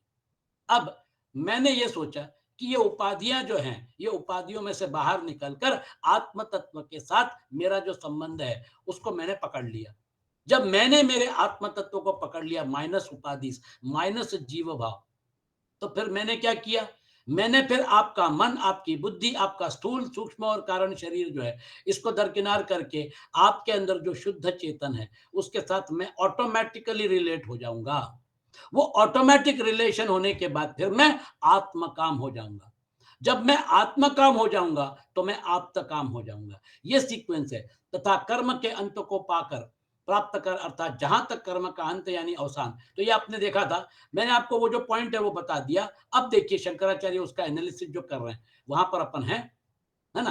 अब मैंने ये सोचा कि ये उपाधियां जो हैं, ये उपाधियों में से बाहर निकलकर आत्म तत्व के साथ मेरा जो संबंध है उसको मैंने पकड़ लिया। जब मैंने मेरे आत्म तत्व को पकड़ लिया माइनस उपाधि, माइनस जीव भाव, तो फिर मैंने क्या किया? मैंने फिर आपका मन, आपकी बुद्धि, आपका स्थूल, सूक्ष्म और कारण शरीर जो है, इसको दरकिनार करके आपके अंदर जो शुद्ध चेतन है, उसके साथ मैं ऑटोमैटिकली रिलेट हो जाऊँगा। वो ऑटोमैटिक रिलेशन होने के बाद फिर मैं आत्मकाम हो जाऊँगा। जब मैं आत्मकाम हो जाऊँगा, तो मैं आप्तकाम हो जाऊँगा। ये सीक्वेंस है। तथा कर्म के अंत को पाकर प्राप्त कर अर्थात जहां तक कर्म का अंत यानी अवसान। तो ये आपने देखा था, मैंने आपको वो जो पॉइंट है वो बता दिया। अब देखिए शंकराचार्य उसका एनालिसिस जो कर रहे हैं, वहां पर अपन है ना?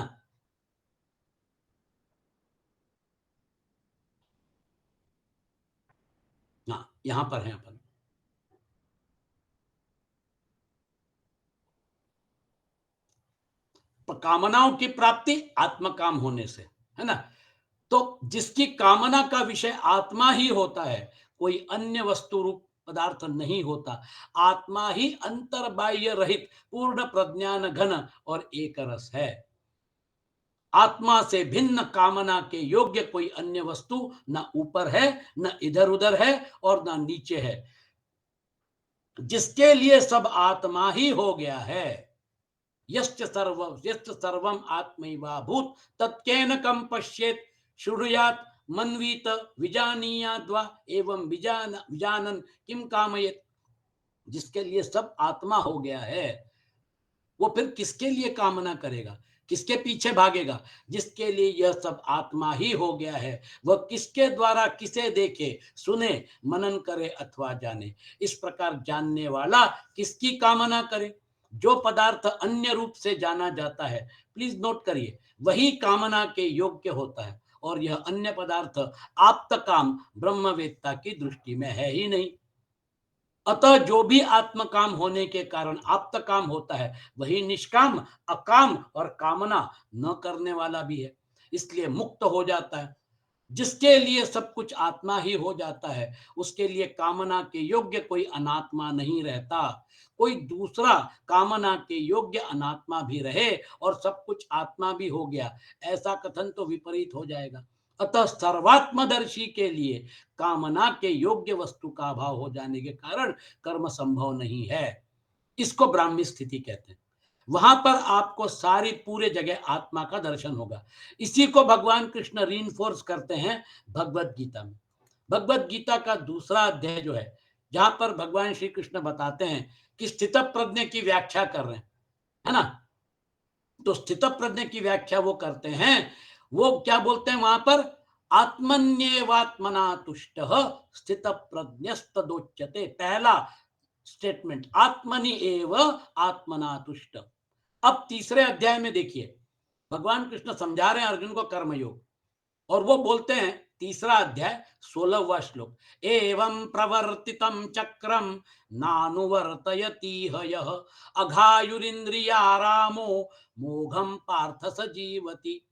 हाँ, यहां पर है अपन। कामनाओं की प्राप्ति आत्म काम होने से, है ना? तो जिसकी कामना का विषय आत्मा ही होता है, कोई अन्य वस्तु रूप पदार्थ नहीं होता। आत्मा ही अंतर्बाह्य रहित पूर्ण प्रज्ञान घन और एक रस है। आत्मा से भिन्न कामना के योग्य कोई अन्य वस्तु न ऊपर है, न इधर उधर है और न नीचे है। जिसके लिए सब आत्मा ही हो गया है। यश्च सर्वम आत्मैवाभूत तत्केन कम पश्येत शृणुयात मन्वीत विजानीयाद्वा एवं विजानन किम कामयेत। जिसके लिए सब आत्मा हो गया है वो फिर किसके लिए कामना करेगा, किसके पीछे भागेगा? जिसके लिए यह सब आत्मा ही हो गया है, वह किसके द्वारा किसे देखे, सुने, मनन करे अथवा जाने। इस प्रकार जानने वाला किसकी कामना करे? जो पदार्थ अन्य रूप से जाना जाता है, प्लीज नोट करिए, वही कामना के योग्य होता है, और यह अन्य पदार्थ आप्त काम ब्रह्मवेत्ता की दृष्टि में है ही नहीं। अतः जो भी आत्म काम होने के कारण आप्त काम होता है वही निष्काम, अकाम और कामना न करने वाला भी है, इसलिए मुक्त हो जाता है। जिसके लिए सब कुछ आत्मा ही हो जाता है उसके लिए कामना के योग्य कोई अनात्मा नहीं रहता। कोई दूसरा कामना के योग्य अनात्मा भी रहे और सब कुछ आत्मा भी हो गया, ऐसा कथन तो विपरीत हो जाएगा। अतः सर्वात्मदर्शी के लिए कामना के योग्य वस्तु का अभाव हो जाने के कारण कर्म संभव नहीं है। इसको ब्राह्मी स्थिति कहते हैं। वहां पर आपको सारी पूरे जगह आत्मा का दर्शन होगा। इसी को भगवान कृष्ण रीइंफोर्स करते हैं भगवत गीता में। भगवत गीता का दूसरा अध्याय जो है, जहां पर भगवान श्री कृष्ण बताते हैं कि स्थित प्रज्ञ की व्याख्या कर रहे हैं, है ना? तो स्थित प्रज्ञ की व्याख्या वो करते हैं, वो क्या बोलते हैं वहां पर, आत्मन्येवात्मना तुष्ट स्थित प्रज्ञस्तदोच्यते। पहला स्टेटमेंट, आत्मनि एव आत्मना तुष्ट। अब तीसरे अध्याय में देखिए, भगवान कृष्ण समझा रहे हैं अर्जुन को कर्मयोग, और वो बोलते हैं, तीसरा अध्याय 16वां श्लोक, एवं प्रवर्तितम चक्रम नानुवर्तयति हयः अघायुरिंद्रियारामो मोघम पार्थ स जीवति।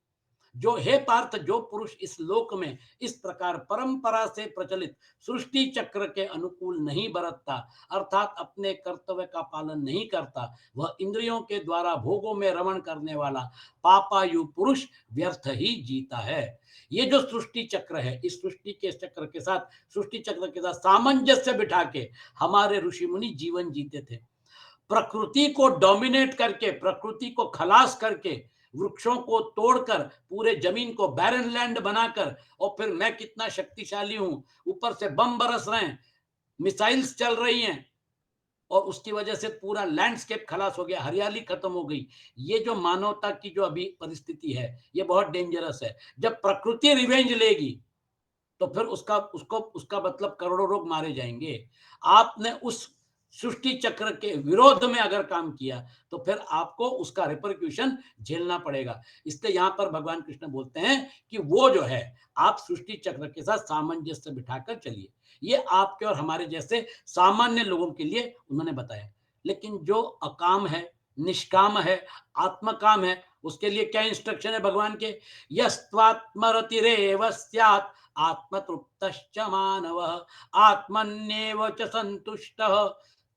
जो हे पार्थ, जो पुरुष इस लोक में इस प्रकार परंपरा से प्रचलित सृष्टि चक्र के अनुकूल नहीं बरतता, अर्थात अपने कर्तव्य का पालन नहीं करता, वह इंद्रियों के द्वारा भोगों में रमण करने वाला पापायु पुरुष व्यर्थ ही जीता है। ये जो सृष्टि चक्र है, इस सृष्टि के चक्र के साथ, सृष्टि चक्र के साथ सामंजस्य बिठा के हमारे ऋषि मुनि जीवन जीते थे। प्रकृति को डोमिनेट करके, प्रकृति को खलास करके, वृक्षों को तोड़कर, पूरे जमीन को बैरन लैंड बनाकर, और फिर मैं कितना शक्तिशाली हूं, ऊपर से बम बरस रहे हैं, मिसाइल्स चल रही हैं, और उसकी वजह से पूरा लैंडस्केप खलास हो गया, हरियाली खत्म हो गई। ये जो मानवता की जो अभी परिस्थिति है, ये बहुत डेंजरस है। जब प्रकृति रिवेंज लेगी, तो फिर उसका मतलब करोड़ों लोग मारे जाएंगे। आपने उस सृष्टि चक्र के विरोध में अगर काम किया, तो फिर आपको उसका रिपरक्यूशन झेलना पड़ेगा। इसलिए यहां पर भगवान कृष्ण बोलते हैं कि वो जो है, आप सृष्टि चक्र के साथ सामंजस्य बिठाकर चलिए। ये आपके और हमारे जैसे सामान्य लोगों के लिए उन्होंने बताया। लेकिन जो अकाम है, निष्काम है, आत्मकाम है, उसके लिए क्या इंस्ट्रक्शन है भगवान के, यस्त्वात्मरतिरेव स्यात् आत्मतृप्तश्च मानवः आत्मन्येव च संतुष्टः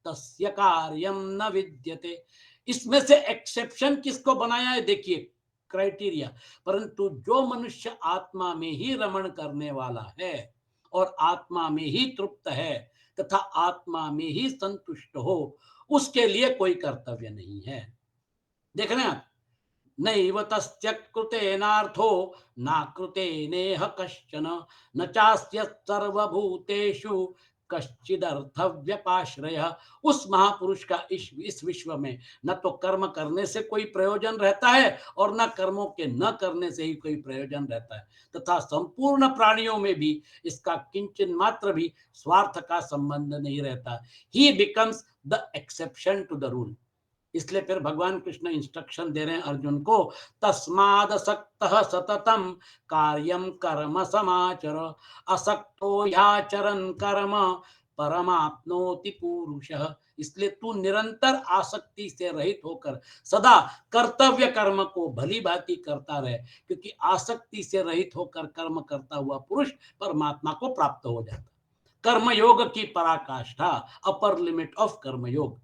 तस्य कार्यम न विद्यते। इसमें से एक्सेप्शन किसको बनाया है, देखिए क्राइटेरिया, परंतु जो मनुष्य आत्मा में ही रमण करने वाला है और आत्मा में ही तृप्त है तथा आत्मा में ही संतुष्ट हो, उसके लिए कोई कर्तव्य नहीं है। देख रहे हैं आप, नैव तस्य कृतेनार्थो नाकृते नेह कश्चन न चास्य सर्वभूतेषु कश्चिदर्थव्यपाश्रय। उस महापुरुष का इस विश्व में न तो कर्म करने से कोई प्रयोजन रहता है और न कर्मों के न करने से ही कोई प्रयोजन रहता है, तथा संपूर्ण प्राणियों में भी इसका किंचन मात्र भी स्वार्थ का संबंध नहीं रहता। He becomes the exception to the rule. इसलिए फिर भगवान कृष्ण इंस्ट्रक्शन दे रहे हैं अर्जुन को, तस्मादसक्तः सततम कार्यम कर्म समाचर असक्तो ह्याचरन् कर्म परमाप्नोति पुरुषः। इसलिए तू निरंतर आसक्ति से रहित होकर सदा कर्तव्य कर्म को भली भांति करता रहे, क्योंकि आसक्ति से रहित होकर कर्म करता हुआ पुरुष परमात्मा को प्राप्त हो जाता। कर्मयोग की पराकाष्ठा, अपर लिमिट ऑफ कर्मयोग।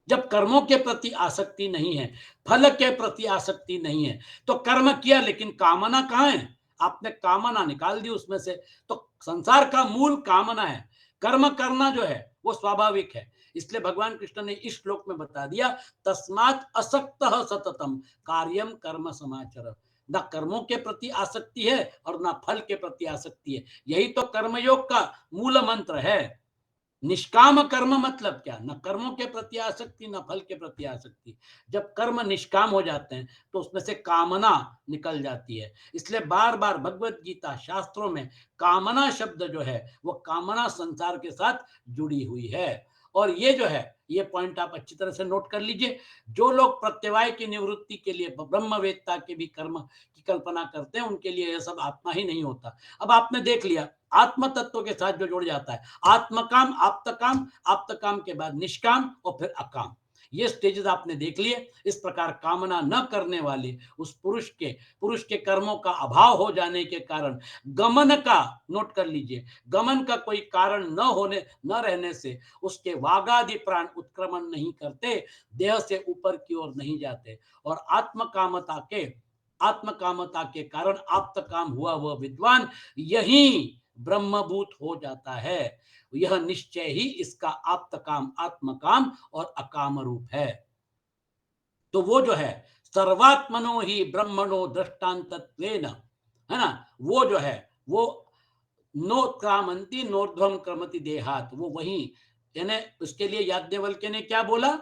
जब कर्मों के प्रति आसक्ति नहीं है, फल के प्रति आसक्ति नहीं है, तो कर्म किया लेकिन कामना कहां है, आपने कामना निकाल दी उसमें से। तो संसार का मूल कामना है, कर्म करना जो है वो स्वाभाविक है। इसलिए भगवान कृष्ण ने इस श्लोक में बता दिया, तस्मात् असक्तः सततम कार्यम कर्म समाचर। न कर्मों के प्रति आसक्ति है और न फल के प्रति आसक्ति है। यही तो कर्मयोग का मूल मंत्र है। निष्काम कर्म मतलब क्या, न कर्मों के प्रति आसक्ति न फल के प्रति आसक्ति। जब कर्म निष्काम हो जाते हैं तो उसमें से कामना निकल जाती है। इसलिए बार बार भगवत गीता शास्त्रों में कामना शब्द जो है वो कामना संसार के साथ जुड़ी हुई है। और ये जो है, ये पॉइंट आप अच्छी तरह से नोट कर लीजिए। जो लोग प्रत्यवाय की निवृत्ति के लिए ब्रह्मवेत्ता के भी कर्म की कल्पना करते हैं, उनके लिए यह सब आत्मा ही नहीं होता। अब आपने देख लिया, आत्म तत्व के साथ जो जुड़ जाता है, आत्मकाम, आप्तकाम, आप्तकाम के बाद निष्काम और फिर अकाम, ये स्टेजेस आपने देख लिए। इस प्रकार कामना न करने वाले उस पुरुष के कर्मों का अभाव हो जाने के कारण गमन का, नोट कर लीजिए, गमन का कोई कारण न रहने से उसके वागादि प्राण उत्क्रमण नहीं करते, देह से ऊपर की ओर नहीं जाते, और आत्मकामता के कारण आप्तकाम हुआ वह विद्वान यही ब्रह्मभूत हो जाता है। यह निश्चय ही इसका आप्तकाम, आत्मकाम और अकाम रूप है। तो वो जो है, सर्वात्मनो ही ब्रह्मणो दृष्टांतत्वेन, है ना, वो जो है वो नोत्क्रामंति नोर्ध्वम क्रमति देहात, वो वही, यानी उसके लिए याज्ञवल्क्य ने क्या बोला,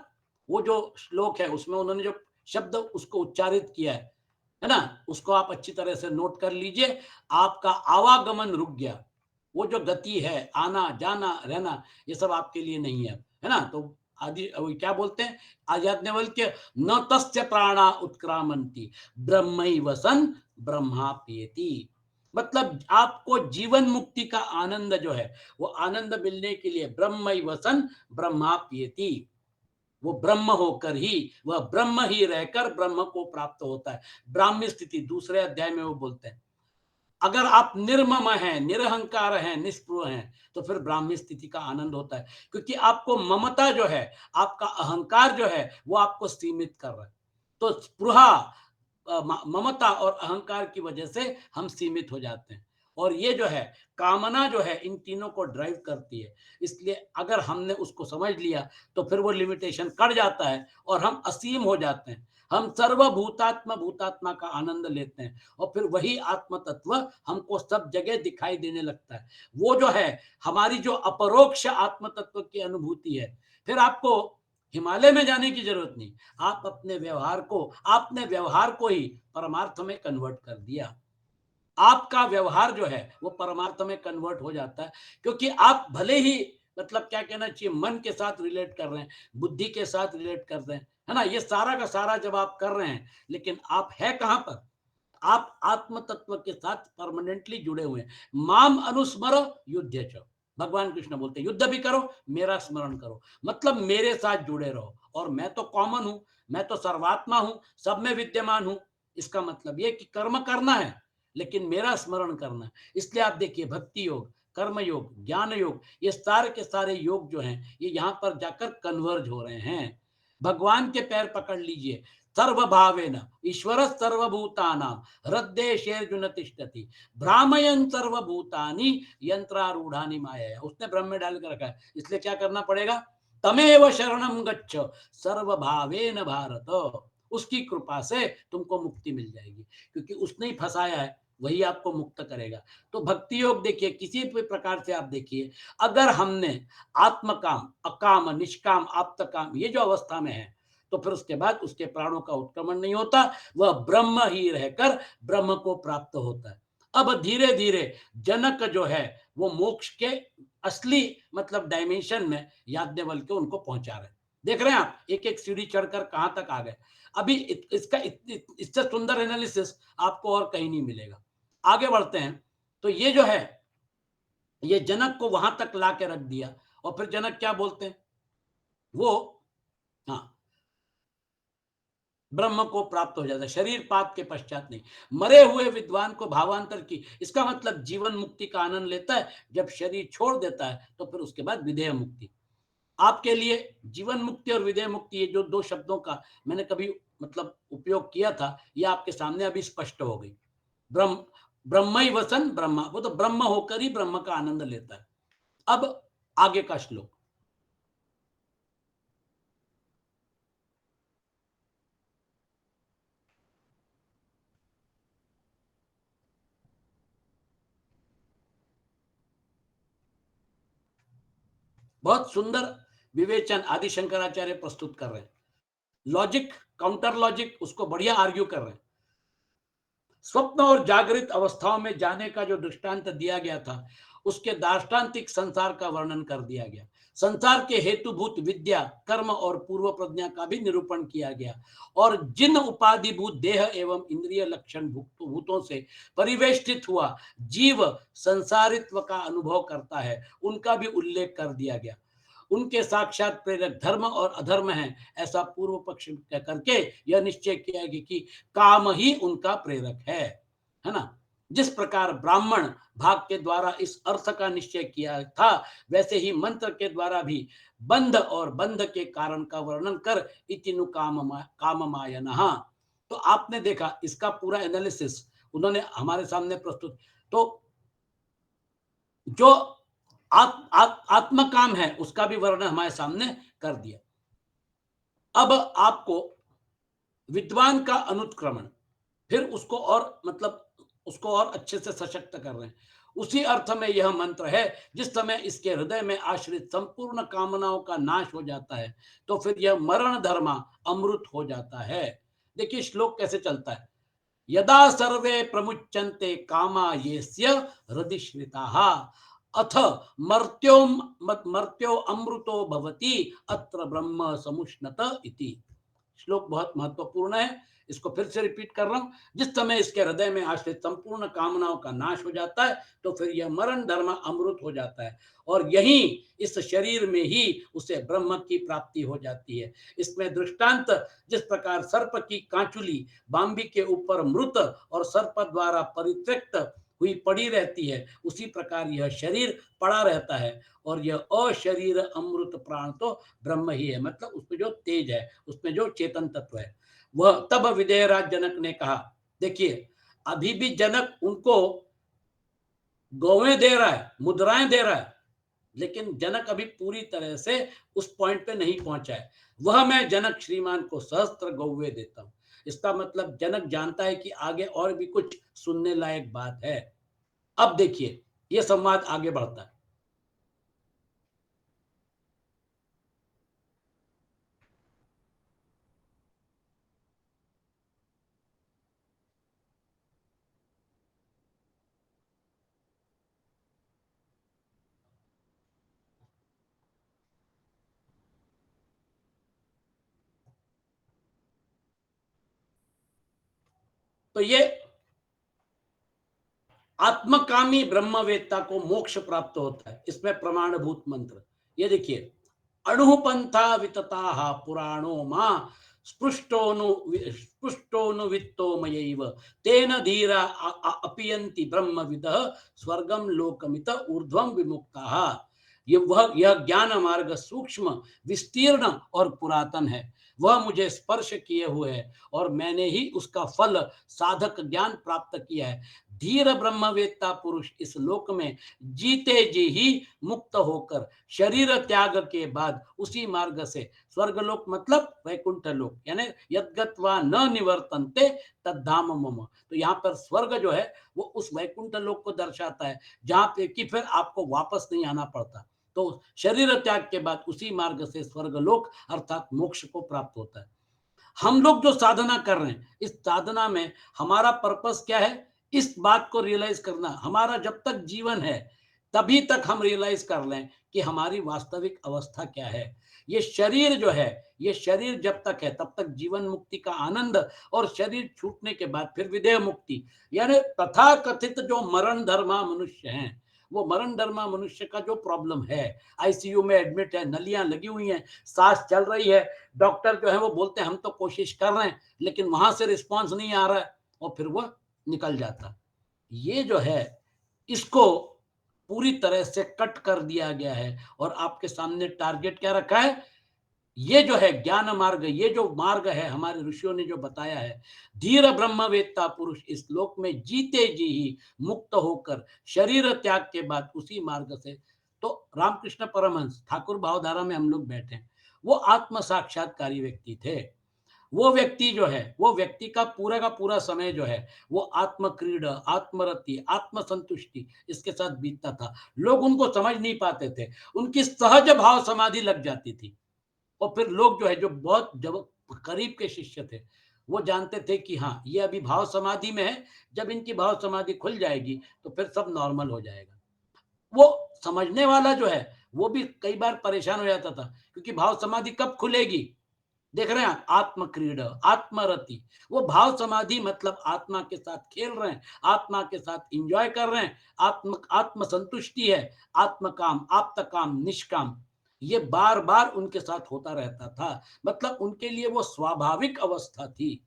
वो जो श्लोक है उसमें उन्होंने जो शब्द उसको उच्चारित किया है ना? उसको आप अच्छी तरह से नोट कर लीजिए। आपका आवागमन रुक गया। वो जो गति है, आना, जाना, रहना, ये सब आपके लिए नहीं है ना? तो आदि वो क्या बोलते हैं याज्ञवल्क्य, न तस्य प्राणा उत्क्रामन्ति ब्रह्मैव सन् ब्रह्माप्येति। मतलब आपको जीवन मुक्ति का आनंद जो है, वो आनंद मिलने के लिए ब्रह्मैव सन् ब्रह्माप्येति, वो ब्रह्म होकर ही, वह ब्रह्म ही रहकर ब्रह्म को प्राप्त होता है। ब्राह्मी स्थिति दूसरे अध्याय में वो बोलते हैं। अगर आप निर्मम हैं, निरहंकार हैं, निष्पृह हैं, तो फिर ब्राह्मी स्थिति का आनंद होता है, क्योंकि आपको ममता जो है, आपका अहंकार जो है, वो आपको सीमित कर रहा है। तो स्पृहा, ममता और अहंकार की वजह से हम सीमित हो जाते हैं। और ये जो है कामना जो है, इन तीनों को ड्राइव करती है। इसलिए अगर हमने उसको समझ लिया, तो फिर वो लिमिटेशन कट जाता है और हम असीम हो जाते हैं। हम सर्वभूतात्मा भूतात्मा का आनंद लेते हैं और फिर वही आत्म तत्व हमको सब जगह दिखाई देने लगता है। वो जो है हमारी जो अपरोक्ष आत्म तत्व की अनुभूति है। फिर आपको हिमालय में जाने की जरूरत नहीं। आप अपने व्यवहार को, आपने व्यवहार को ही परमार्थ में कन्वर्ट कर दिया। आपका व्यवहार जो है वो परमार्थ में कन्वर्ट हो जाता है, क्योंकि आप भले ही मतलब क्या कहना चाहिए, मन के साथ रिलेट कर रहे हैं, बुद्धि के साथ रिलेट कर रहे हैं, है ना? ये सारा का सारा जब आप कर रहे हैं, लेकिन आप है कहां पर? आप आत्म तत्व के साथ परमानेंटली जुड़े हुए हैं। माम अनुस्मर युद्ध च, भगवान कृष्ण बोलते हैं युद्ध भी करो, मेरा स्मरण करो, मतलब मेरे साथ जुड़े रहो। और मैं तो कॉमन हूं, मैं तो सर्वात्मा हूं, सब में विद्यमान हूं। इसका मतलब ये कि कर्म करना है, लेकिन मेरा स्मरण करना है। इसलिए आप देखिए भक्ति योग, कर्म योग, ज्ञान योग, ये सारे के सारे योग जो हैं, ये यहाँ पर जाकर कन्वर्ज हो रहे हैं। भगवान के पैर पकड़ लीजिए। सर्वभावेन ईश्वर सर्वभूतानां हृदयेषु न तिष्ठति भ्रामयन् सर्वभूतानि यंत्रारूढ़ानि माया। उसने ब्रह्म में डाल कर रखा है, इसलिए क्या करना पड़ेगा? तमेव शरणं गच्छ सर्वभावेन भारत। उसकी कृपा से तुमको मुक्ति मिल जाएगी, क्योंकि उसने ही फंसाया है, वही आपको मुक्त करेगा। तो भक्ति योग देखिए, किसी भी प्रकार से आप देखिए, अगर हमने आत्मकाम, अकाम, निष्काम, आप्तकाम, ये जो अवस्था में है, तो फिर उसके बाद उसके प्राणों का उत्क्रमण नहीं होता, वह ब्रह्म ही रहकर ब्रह्म को प्राप्त होता है। अब धीरे धीरे जनक जो है वो मोक्ष के असली मतलब डायमेंशन में याज्ञवल्क्य उनको पहुंचा रहे हैं। देख रहे हैं आप, एक एक सीढ़ी चढ़कर कहां तक आ गए। अभी इसका इससे सुंदर एनालिसिस आपको और कहीं नहीं मिलेगा। आगे बढ़ते हैं। तो ये जो है, ये जनक को वहां तक ला के रख दिया। और फिर जनक क्या बोलते हैं? वो, हाँ, ब्रह्म को प्राप्त हो जाता है शरीर पाप के पश्चात नहीं। मरे हुए विद्वान को भावांतर की, इसका मतलब जीवन मुक्ति का आनंद लेता है। जब शरीर छोड़ देता है तो फिर उसके बाद विदेह मुक्ति। आपके लिए जीवन मुक्ति और विदेह मुक्ति, ये जो दो शब्दों का मैंने कभी मतलब उपयोग किया था, ये आपके सामने अभी स्पष्ट हो गई। ब्रह्म, ब्रह्म ही वसन ब्रह्मा, वो तो ब्रह्म होकर ही ब्रह्म का आनंद लेता है। अब आगे का श्लोक। बहुत सुंदर विवेचन आदि शंकराचार्य प्रस्तुत कर रहे हैं। लॉजिक, काउंटर लॉजिक, उसको बढ़िया आर्ग्यू कर रहे हैं। स्वप्न और जागृत अवस्थाओं में जाने का जो दृष्टांत दिया गया था, उसके दार्ष्टान्तिक संसार का वर्णन कर दिया गया। संसार के हेतुभूत विद्या, कर्म और पूर्व प्रज्ञा का भी निरूपण किया गया। और जिन उपाधिभूत देह एवं इंद्रिय लक्षण भूतों से परिवेष्टित हुआ जीव संसारित्व का अनुभव करता है, उनका भी उल्लेख कर दिया गया। उनके साक्षात प्रेरक धर्म और अधर्म है, ऐसा पूर्व पक्ष करके यह निश्चय किया गया कि काम ही उनका प्रेरक है ना? जिस प्रकार ब्राह्मण भाग के द्वारा इस अर्थ का निश्चय किया था, वैसे ही मंत्र के द्वारा भी बंध और बंध के कारण का वर्णन कर इतिनु काममायनः। तो आपने देखा इसका पूरा एनालिसिस उन्होंने हमारे सामने प्रस्तुत। तो जो आत्म काम है उसका भी वर्णन हमारे सामने कर दिया। अब आपको विद्वान का अनुत्क्रमण, फिर उसको और मतलब उसको और अच्छे से सशक्त कर रहे हैं। उसी अर्थ में यह मंत्र है, जिस समय इसके हृदय में आश्रित संपूर्ण कामनाओं का नाश हो जाता है, तो फिर यह मरण धर्मा अमृत हो जाता है। देखिए श्लोक कैसे चलता है। यदा सर्वे प्रमुच्यन्ते कामा येस्य हृदिश्रिताः अथ मर्त्यो मर्त्यो अमृतो भवति अत्र ब्रह्म समुष्णत इति। श्लोक बहुत महत्वपूर्ण है, इसको फिर से रिपीट कर रहा हूं। जिस समय इसके हृदय में आश्रित संपूर्ण कामनाओं का नाश हो जाता है तो फिर यह मरण धर्म अमृत हो जाता है और यही इस शरीर में ही उसे ब्रह्म की प्राप्ति हो जाती है। इसमें दृष्टांत जिस प्रकार सर्प की कांचुली बांबी के ऊपर मृत और सर्प द्वारा परित्यक्त हुई पड़ी रहती है, उसी प्रकार यह शरीर पड़ा रहता है और यह अशरीर अमृत प्राण तो ब्रह्म ही है, मतलब उसमें जो तेज है, उसमें जो चेतन तत्व है वह। तब विदेहराज जनक ने कहा, देखिए अभी भी जनक उनको गौवें दे रहा है, मुद्राएं दे रहा है, लेकिन जनक अभी पूरी तरह से उस पॉइंट पे नहीं पहुंचा है। वह मैं जनक श्रीमान को सहस्त्र गौवे देता हूं। इसका मतलब जनक जानता है कि आगे और भी कुछ सुनने लायक बात है। अब देखिए यह संवाद आगे बढ़ता है। तो ये आत्मकामी ब्रह्मवेत्ता को मोक्ष प्राप्त होता है, इसमें प्रमाणभूत मंत्र ये देखिए। अणुपंथा वितता पुराणो मां स्पृष्टोनु मयैव तेन धीरा अपियन्ति ब्रह्मविदः स्वर्गम लोकमित ऊर्ध्वम विमुक्ताः। यह ज्ञान मार्ग सूक्ष्म विस्तीर्ण और पुरातन है, वह मुझे स्पर्श किए हुए है और मैंने ही उसका फल साधक ज्ञान प्राप्त किया है। धीर ब्रह्मवेत्ता पुरुष इस लोक में जीते जी ही मुक्त होकर शरीर त्याग के बाद उसी मार्ग से स्वर्गलोक मतलब वैकुंठ लोक, यानी यद्गत्वा न निवर्तन्ते तद्धाम मम। तो यहाँ पर स्वर्ग जो है वो उस वैकुंठ लोक को दर्शाता है जहाँ पे कि फिर आपको वापस नहीं आना पड़ता। तो शरीर त्याग के बाद उसी मार्ग से स्वर्गलोक अर्थात मोक्ष को प्राप्त होता है। हम लोग जो साधना कर रहे हैं, इस साधना में हमारा पर्पस क्या है, इस बात को रियलाइज करना। हमारा जब तक जीवन है तभी तक हम रियलाइज कर लें कि हमारी वास्तविक अवस्था क्या है। ये शरीर जो है, ये शरीर जब तक है तब तक जीवन मुक्ति का आनंद, और शरीर छूटने के बाद फिर विदेह मुक्ति। यानी तथा कथित जो मरण धर्मा मनुष्य हैं, वो मरण धर्मा मनुष्य का जो प्रॉब्लम है, आईसीयू में एडमिट है, नलियां लगी हुई हैं, सांस चल रही है, डॉक्टर जो है वो बोलते हैं हम तो कोशिश कर रहे हैं लेकिन वहां से रिस्पांस नहीं आ रहा है, और फिर वो निकल जाता। ये जो है इसको पूरी तरह से कट कर दिया गया है और आपके सामने टारगेट क्या रखा है। ये जो है ज्ञान मार्ग, ये जो मार्ग है हमारे ऋषियों ने जो बताया है, धीर ब्रह्मवेत्ता पुरुष इस लोक में जीते जी ही मुक्त होकर शरीर त्याग के बाद उसी मार्ग से। तो रामकृष्ण परमहंस ठाकुर भावधारा में हम लोग बैठे हैं, वो आत्म साक्षात्कारी व्यक्ति थे। वो व्यक्ति जो है, वो व्यक्ति का पूरा समय जो है वो आत्म क्रीड़ा, आत्मरति, आत्म संतुष्टि इसके साथ बीतता था। लोग उनको समझ नहीं पाते थे, उनकी सहज भाव समाधि लग जाती थी। और फिर लोग जो है, जो बहुत जब करीब के शिष्य थे, वो जानते थे कि हाँ ये अभी भाव समाधि में है, जब इनकी भाव समाधि खुल जाएगी तो फिर सब नॉर्मल हो जाएगा। वो समझने वाला जो है वो भी कई बार परेशान हो जाता था, क्योंकि भाव समाधि कब खुलेगी। देख रहे हैं आप, आत्म क्रीड़ा, आत्मरति, वो भाव समाधि मतलब आत्मा के साथ खेल रहे हैं, आत्मा के साथ इंजॉय कर रहे हैं, आत्म संतुष्टि है, आत्म काम, आप्त काम, निष्काम, ये बार बार उनके साथ होता रहता था। मतलब उनके लिए वो स्वाभाविक अवस्था थी।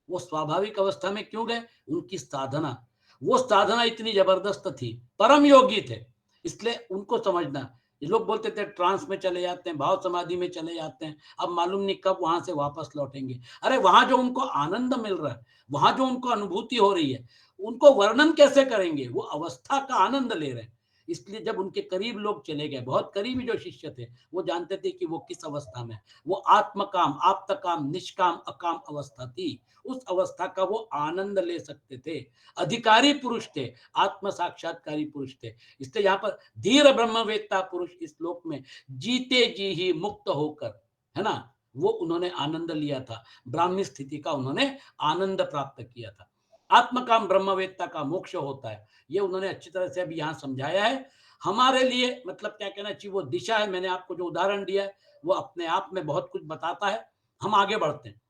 वो स्वाभाविक अवस्था में क्यों गए, उनकी साधना, वो साधना इतनी जबरदस्त थी, परम योगी थे। इसलिए उनको समझना। ये लोग बोलते थे ट्रांस में चले जाते हैं, भाव समाधि में चले जाते हैं, अब मालूम नहीं कब वहां से वापस लौटेंगे। अरे वहां जो उनको आनंद मिल रहा है, वहां जो उनको अनुभूति हो रही है, उनको वर्णन कैसे करेंगे, वो अवस्था का आनंद ले रहे हैं। इसलिए जब उनके करीब लोग चले गए, बहुत करीबी जो शिष्य थे, वो जानते थे कि वो किस अवस्था में, वो आत्म काम, आप्त काम, निष्काम, अकाम अवस्था थी। उस अवस्था का वो आनंद ले सकते थे। अधिकारी पुरुष थे, आत्म साक्षात्कारी पुरुष थे। इसलिए यहाँ पर धीर ब्रह्मवेत्ता पुरुष इस लोक में जीते जी ही मुक्त होकर, है ना, वो उन्होंने आनंद लिया था, ब्राह्मी स्थिति का उन्होंने आनंद प्राप्त किया था। आत्मकाम ब्रह्मवेत्ता का मोक्ष होता है, ये उन्होंने अच्छी तरह से अभी यहाँ समझाया है। हमारे लिए मतलब क्या कहना चाहिए, वो दिशा है, मैंने आपको जो उदाहरण दिया है वो अपने आप में बहुत कुछ बताता है। हम आगे बढ़ते हैं।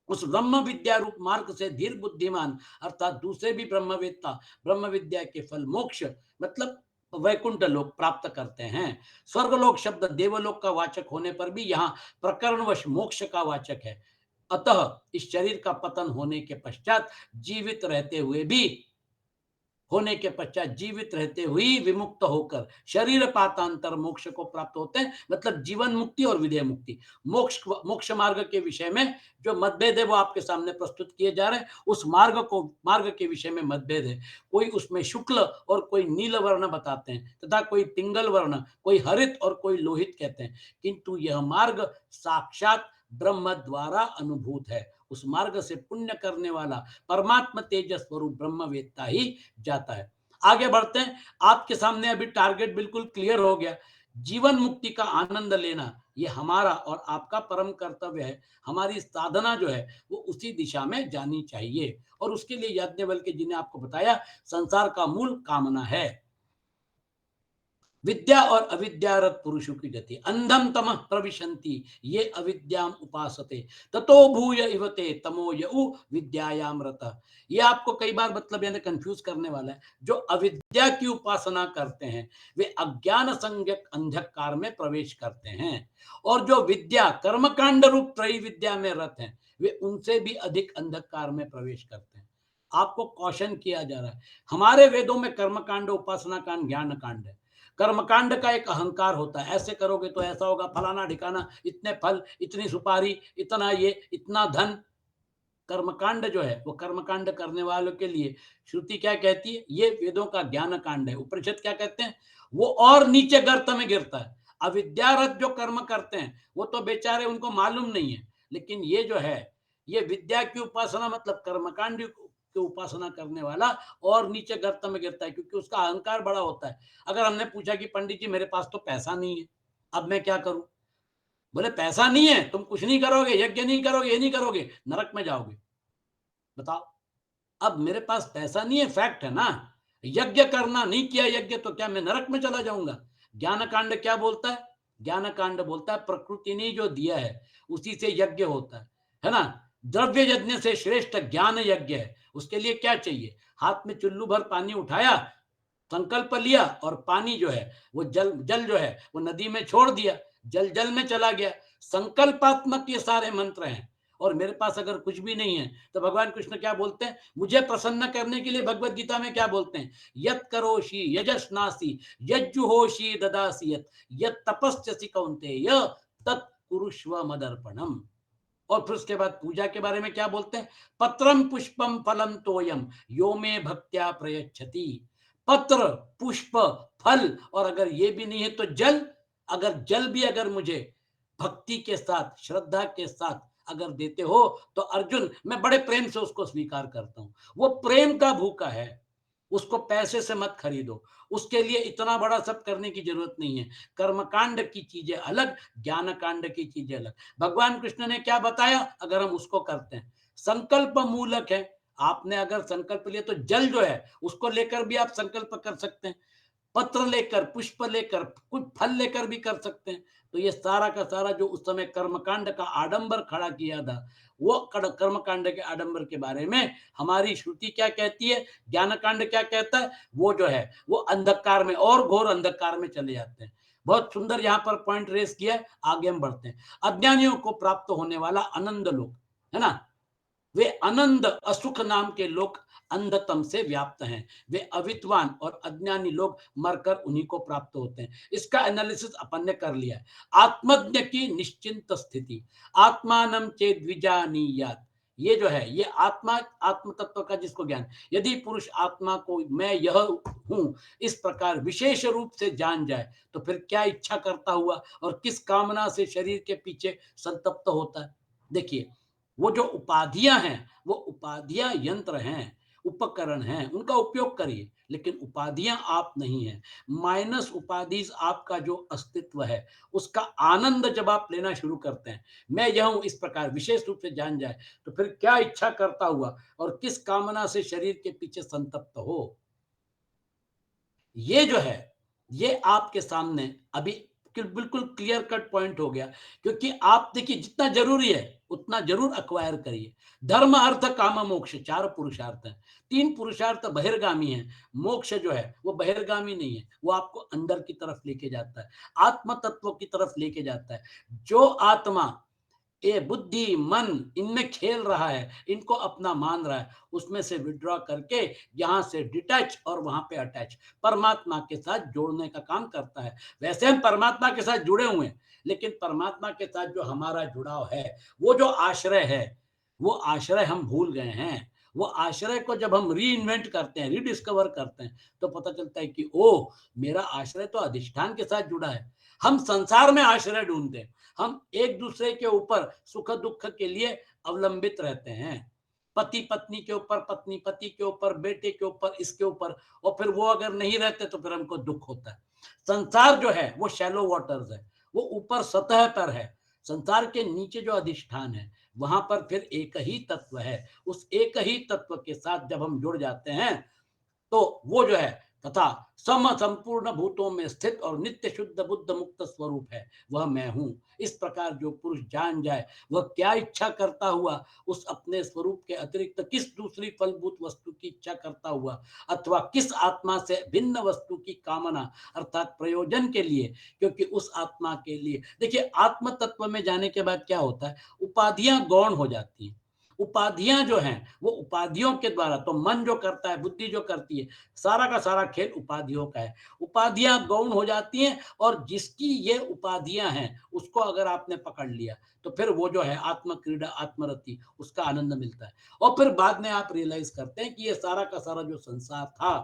उस ब्रह्म विद्या रूप मार्ग से धीर बुद्धिमान अर्थात दूसरे भी ब्रह्मवेत्ता ब्रह्म विद्या के फल मोक्ष मतलब वैकुंठ लोक प्राप्त करते हैं। स्वर्गलोक शब्द देवलोक का वाचक होने पर भी यहाँ प्रकरणवश मोक्ष का वाचक है। अतः इस शरीर का पतन होने के पश्चात जीवित रहते हुए भी होने के पश्चात जीवित रहते हुए विमुक्त होकर शरीर पातांतर मोक्ष को प्राप्त होते हैं, मतलब जीवन मुक्ति और विदेह मुक्ति। मोक्ष मोक्ष मार्ग के विषय में जो मतभेद है वो आपके सामने प्रस्तुत किए जा रहे हैं। उस मार्ग के विषय में मतभेद है। कोई उसमें शुक्ल और कोई नील वर्ण बताते हैं तथा कोई पिंगल वर्ण, कोई हरित और कोई लोहित कहते हैं, किंतु यह मार्ग साक्षात ब्रह्म द्वारा अनुभूत है। उस मार्ग से पुण्य करने वाला परमात्मा तेजस स्वरूप ब्रह्मवेत्ता ही जाता है। आगे बढ़ते हैं। आपके सामने अभी टारगेट बिल्कुल क्लियर हो गया। जीवन मुक्ति का आनंद लेना ये हमारा और आपका परम कर्तव्य है। हमारी साधना जो है वो उसी दिशा में जानी चाहिए और उसके लिए याज्ञवल्क्य जी ने आपको बताया संसार का मूल कामना है। विद्या और अविद्यारत पुरुषों की गति अंधम तमः प्रविशन्ति ये अविद्याम उपासते ततो भूय इवते तमो यऊ विद्यायाम रतः। ये आपको कई बार मतलब यानी कंफ्यूज करने वाला है। जो अविद्या की उपासना करते हैं वे अज्ञान संज्ञक अंधकार में प्रवेश करते हैं और जो विद्या कर्मकांड रूप त्रयी विद्या में रत हैं वे उनसे भी अधिक अंधकार में प्रवेश करते हैं। आपको कौशन किया जा रहा है। हमारे वेदों में कर्मकांड उपासना कांड ज्ञान कांड है। कर्मकांड का एक अहंकार होता है, ऐसे करोगे तो ऐसा होगा, फलाना ठिकाना, इतने फल, इतनी सुपारी, इतना ये, इतना धन। कर्मकांड जो है वो कर्मकांड करने वालों के लिए श्रुति क्या कहती है, ये वेदों का ज्ञान कांड है। उपनिषद क्या कहते हैं, वो और नीचे गर्त में गिरता है। अविद्यारत जो कर्म करते हैं वो तो बेचारे उनको मालूम नहीं है, लेकिन ये जो है ये विद्या की उपासना मतलब कर्मकांड की उपासना करने वाला और नीचे गर्त में गिरता है, क्योंकि उसका अहंकार बड़ा होता है। अगर हमने पूछा कि पंडित जी मेरे पास तो पैसा नहीं है, अब मैं क्या करूं? बोले पैसा नहीं है तुम कुछ नहीं करोगे, यज्ञ नहीं करोगे, ये नहीं करोगे, नरक में जाओगे। बताओ। अब मेरे पास पैसा नहीं है, फैक्ट है ना। यज्ञ करना नहीं किया यज्ञ तो क्या मैं नरक में चला जाऊंगा? ज्ञान कांड क्या बोलता है? ज्ञान कांड बोलता है प्रकृति ने जो दिया है उसी से यज्ञ होता है ना। द्रव्य यज्ञ से श्रेष्ठ ज्ञान यज्ञ है। उसके लिए क्या चाहिए? हाथ में चुल्लू भर पानी उठाया, संकल्प लिया और पानी जो है वो जल जल जो है वो नदी में छोड़ दिया, जल जल में चला गया। संकल्पात्मक ये सारे मंत्र हैं। और मेरे पास अगर कुछ भी नहीं है तो भगवान कृष्ण क्या बोलते हैं मुझे प्रसन्न करने के लिए? भगवत गीता में क्या बोलते हैं? यत करोषि यजस्नासि यज्जुहोषि ददासि यत तपस्यसि कौन्तेय तत् कुरुष्व मदर्पणम। और फिर उसके बाद पूजा के बारे में क्या बोलते हैं? पत्रम पुष्पम फलम तोयम यो में भक्त्या प्रयच्छति। पत्र, पुष्प, फल और अगर ये भी नहीं है तो जल। अगर जल भी अगर मुझे भक्ति के साथ श्रद्धा के साथ अगर देते हो तो अर्जुन मैं बड़े प्रेम से उसको स्वीकार करता हूं। वो प्रेम का भूखा है, उसको पैसे से मत खरीदो। उसके लिए इतना बड़ा सब करने की जरूरत नहीं है। कर्मकांड की चीजें अलग, ज्ञान कांड की चीजें अलग। भगवान कृष्ण ने क्या बताया अगर हम उसको करते हैं? संकल्प मूलक है। आपने अगर संकल्प लिया तो जल जो है उसको लेकर भी आप संकल्प कर सकते हैं, पत्र लेकर, पुष्प लेकर, कुछ फल लेकर भी कर सकते हैं। तो ये सारा का सारा जो उस समय कर्मकांड का आडंबर खड़ा किया था, वो कर्मकांड के आडंबर के बारे में हमारी श्रुति क्या कहती है, ज्ञान कांड क्या कहता है? वो जो है वो अंधकार में और घोर अंधकार में चले जाते हैं। बहुत सुंदर यहाँ पर पॉइंट रेस किया है। आगे हम बढ़ते हैं। अज्ञानियों को प्राप्त होने वाला आनंद लोक है ना, वे आनंद असुख नाम के लोग अंधतम से व्याप्त हैं। वे अविद्वान और अज्ञानी लोग मरकर उन्हीं को प्राप्त होते हैं। इसका एनालिसिस अपन ने कर लिया है। आत्मज्ञ की निश्चिंत स्थिति आत्मानम चेद विजानीयात। ये जो है ये आत्मा आत्म तत्व का जिसको ज्ञान, यदि पुरुष आत्मा को मैं यह हूं इस प्रकार विशेष रूप से जान जाए तो फिर क्या इच्छा करता हुआ और किस कामना से शरीर के पीछे संतप्त होता है। देखिए वो जो उपाधियां हैं वो उपाधियां यंत्र हैं। उपकरण हैं, उनका उपयोग करिए, लेकिन उपाधियां आप नहीं हैं। माइनस उपाधिज आपका जो अस्तित्व है, उसका आनंद जब आप लेना शुरू करते हैं, मैं यह हूं इस प्रकार विशेष रूप से जान जाए, तो फिर क्या इच्छा करता हुआ और किस कामना से शरीर के पीछे संतप्त हो, ये जो है, ये आपके सामने अभी बिल्कुल क्लियर कट पॉइंट हो गया। क्योंकि आप देखिए, जितना जरूरी है उतना जरूर अक्वायर करिए। धर्म अर्थ काम मोक्ष, चार पुरुषार्थ हैं। तीन पुरुषार्थ बहिर्गामी हैं, मोक्ष जो है वो बहिर्गामी नहीं है, वो आपको अंदर की तरफ लेके जाता है, आत्म तत्व की तरफ लेके जाता है। जो आत्मा ये बुद्धि मन इनमें खेल रहा है, इनको अपना मान रहा है, उसमें से विड्रॉ करके यहां से डिटैच और वहां पे अटैच परमात्मा के साथ जोड़ने का काम करता है। वैसे हम परमात्मा के साथ जुड़े हुए हैं, लेकिन परमात्मा के साथ जो हमारा जुड़ाव है, वो जो आश्रय है, वो आश्रय हम भूल गए हैं। वो आश्रय को जब हम री इन्वेंट करते हैं, रीडिस्कवर करते हैं, तो पता चलता है कि ओ, मेरा आश्रय तो अधिष्ठान के साथ जुड़ा है। हम संसार में आश्रय ढूंढते हैं, हम एक दूसरे के ऊपर सुख दुख के लिए अवलंबित रहते हैं, पति पत्नी के ऊपर, पत्नी पति के ऊपर, बेटे के ऊपर, इसके ऊपर, और फिर वो अगर नहीं रहते तो फिर हमको दुख होता है। संसार जो है वो शैलो वाटर्स है, वो ऊपर सतह पर है। संसार के नीचे जो अधिष्ठान है, वहां पर फिर एक ही तत्व है। उस एक ही तत्व के साथ जब हम जुड़ जाते हैं, तो वो जो है तथा सम संपूर्ण भूतों में स्थित और नित्य शुद्ध बुद्ध मुक्त स्वरूप है, वह मैं हूं। इस प्रकार जो पुरुष जान जाए, वह क्या इच्छा करता हुआ उस अपने स्वरूप के अतिरिक्त किस दूसरी फलभूत वस्तु की इच्छा करता हुआ, अथवा किस आत्मा से भिन्न वस्तु की कामना अर्थात प्रयोजन के लिए, क्योंकि उस आत्मा के लिए देखिए, आत्म तत्व में जाने के बाद क्या होता है, उपाधियां गौण हो जाती हैं। उपाधियां जो हैं वो उपाधियों के द्वारा, तो मन जो करता है, बुद्धि जो करती है, सारा का सारा खेल उपाधियों का है। उपाधियां गौण हो जाती हैं, और जिसकी ये उपाधियां हैं उसको अगर आपने पकड़ लिया, तो फिर वो जो है आत्म क्रीड़ा आत्मरति, उसका आनंद मिलता है। और फिर बाद में आप रियलाइज करते हैं कि ये सारा का सारा जो संसार था,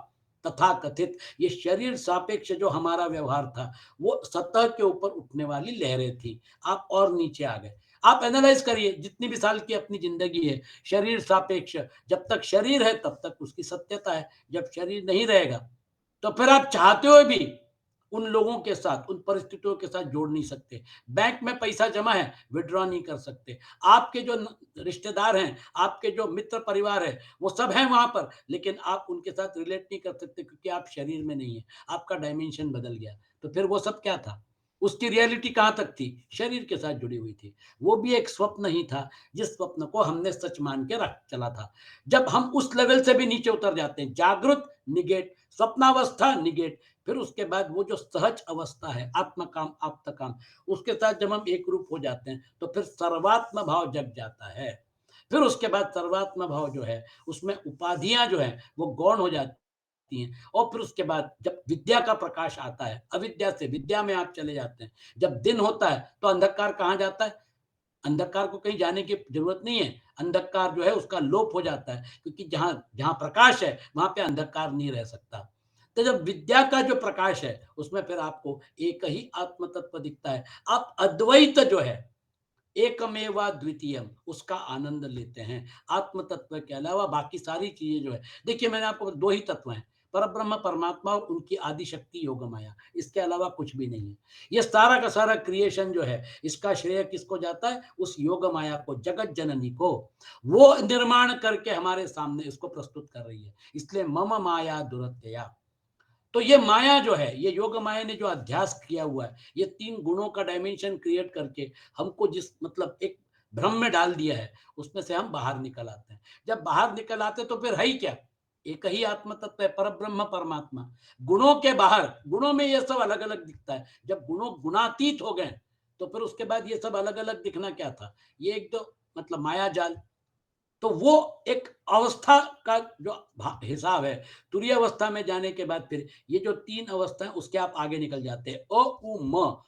तथा कथित ये शरीर सापेक्ष जो हमारा व्यवहार था, वो सतह के ऊपर उठने वाली लहरें थी। आप और नीचे आ गए। आप एनालाइज करिए, जितनी भी साल की अपनी जिंदगी है, शरीर सापेक्ष, जब तक शरीर है तब तक उसकी सत्यता है। जब शरीर नहीं रहेगा, तो फिर आप चाहते हुए भी उन लोगों के साथ, उन परिस्थितियों के साथ जोड़ नहीं सकते। बैंक में पैसा जमा है, विड्रॉ नहीं कर सकते। आपके जो रिश्तेदार हैं, आपके जो मित्र परिवार है, वो सब हैं वहां पर, लेकिन आप उनके साथ रिलेट नहीं कर सकते, क्योंकि आप शरीर में नहीं है, आपका डायमेंशन बदल गया। तो फिर वो सब क्या था, उसकी रियलिटी कहाँ तक थी, शरीर के साथ जुड़ी हुई थी। वो भी एक स्वप्न ही था, जिस स्वप्न को हमने सच मान के रख चला था। जब हम उस लेवल से भी नीचे उतर जाते हैं, जागृत निगेट, स्वप्नावस्था निगेट, फिर उसके बाद वो जो सहज अवस्था है, आत्म काम आप्त काम, उसके साथ जब हम एक रूप हो जाते हैं, तो फिर सर्वात्म भाव जग जाता है। फिर उसके बाद सर्वात्म भाव जो है, उसमें उपाधियां जो है वो गौण हो जाती हैं। और फिर उसके बाद जब विद्या का प्रकाश आता है, अविद्या से विद्या में आप चले जाते हैं। जब दिन होता है तो अंधकार कहाँ जाता है, अंधकार को कहीं जाने की जरूरत नहीं है। अंधकार जो है उसका लोप हो जाता है, क्योंकि जहां जहां प्रकाश है वहां पे अंधकार नहीं रह सकता। तो जब विद्या का जो प्रकाश है, उसमें फिर आपको एक ही आत्म तत्व दिखता है। आप अद्वैत जो है, एकमेवा द्वितीयम, उसका आनंद लेते हैं। आत्म तत्व के अलावा बाकी सारी चीजें जो है, देखिए मैंने आपको दो ही तत्व हैं, परब्रह्म परमात्मा और उनकी आदि शक्ति योग माया, इसके अलावा कुछ भी नहीं है। ये सारा का सारा क्रिएशन जो है, इसका श्रेय किसको जाता है, उस योग माया को, जगत जननी को। वो निर्माण करके हमारे सामने इसको प्रस्तुत कर रही है। इसलिए मम माया दुरत्यया, तो ये माया जो है, ये योग माया ने जो अध्यास किया हुआ है, ये तीन गुणों का डायमेंशन क्रिएट करके हमको जिस मतलब एक भ्रम में डाल दिया है, उसमें से हम बाहर निकल आते हैं। जब बाहर निकल आते तो फिर है ही क्या, एक ही आत्म तत्व है, परब्रह्म परमात्मा। गुणों के बाहर, गुणों में ये सब अलग अलग दिखता है। जब गुणों गुणातीत हो गए, तो फिर उसके बाद ये सब अलग अलग दिखना क्या था, ये एक तो मतलब माया जाल। तो वो एक अवस्था का जो हिसाब है, तुरीय अवस्था में जाने के बाद फिर ये जो तीन अवस्था है, उसके आप आगे निकल जाते हैं। अ उ म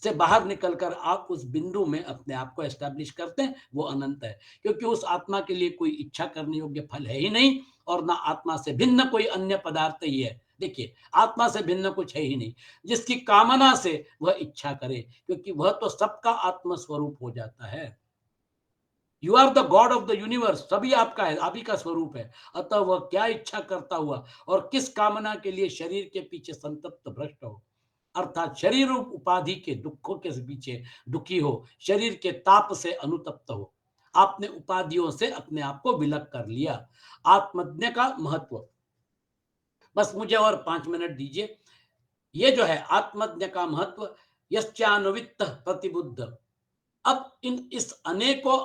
से बाहर निकलकर आप उस बिंदु में अपने आप को एस्टैब्लिश करते हैं, वो अनंत है। क्योंकि उस आत्मा के लिए कोई इच्छा करने योग्य फल है ही नहीं, और ना आत्मा से भिन्न कोई अन्य पदार्थ ही है। देखिए, आत्मा से भिन्न कुछ है ही नहीं जिसकी कामना से वह इच्छा करे, क्योंकि वह तो सबका आत्म स्वरूप हो जाता है। You are the God of the universe, सभी आपका है, आप ही का स्वरूप है। अतः वह क्या इच्छा करता हुआ और किस कामना के लिए शरीर के पीछे संतप्त भ्रष्ट हो, अर्थात शरीर रूप उपाधि के दुखों के पीछे दुखी हो, शरीर के ताप से अनुतप्त हो। आपने उपाधियों से अपने आप को विलग कर लिया। आत्मज्ञ का महत्व, बस मुझे और 5 मिनट दीजिए। ये जो है आत्मज्ञ का महत्व, यश्चानुवित्त प्रतिबुद्ध। अब इन इस अनेकों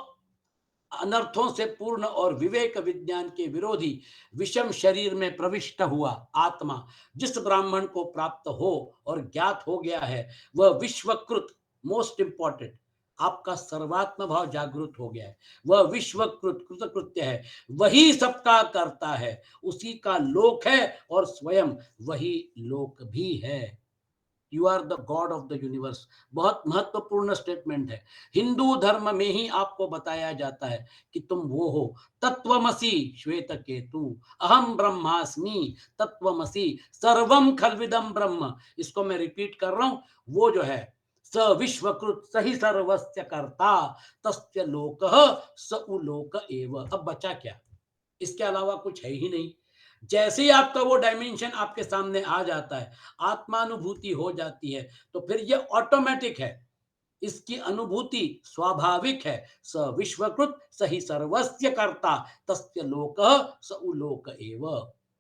अनर्थों से पूर्ण और विवेक विज्ञान के विरोधी विषम शरीर में प्रविष्ट हुआ आत्मा जिस ब्राह्मण को प्राप्त हो और ज्ञात हो गया है, वह विश्वकृत, मोस्ट इंपॉर्टेंट, आपका सर्वात्म भाव जागृत हो गया है, वह विश्वकृत कृतकृत्य है, वही सबका करता है, उसी का लोक है और स्वयं वही लोक भी है। You are the God of the universe, बहुत महत्वपूर्ण स्टेटमेंट है। हिंदू धर्म में ही आपको बताया जाता है कि तुम वो हो। तत्वमसि श्वेत केतु, अहम ब्रह्मास्मि, तत्वमसि सर्वम खलविदम ब्रह्म। इसको मैं रिपीट कर रहा हूं, वो जो है स विश्वकृत सही सर्वस्य कर्ता, तस्य लोकः स उलोक एव। अब बचा क्या? इसके अलावा कुछ है ही नहीं। जैसे ही आपका वो डायमेंशन आपके सामने आ जाता है, आत्मानुभूति हो जाती है, तो फिर ये ऑटोमेटिक है, इसकी अनुभूति स्वाभाविक है। स विश्वकृत सही सर्वस्य कर्ता, तस्य लोकः स उलोक एव।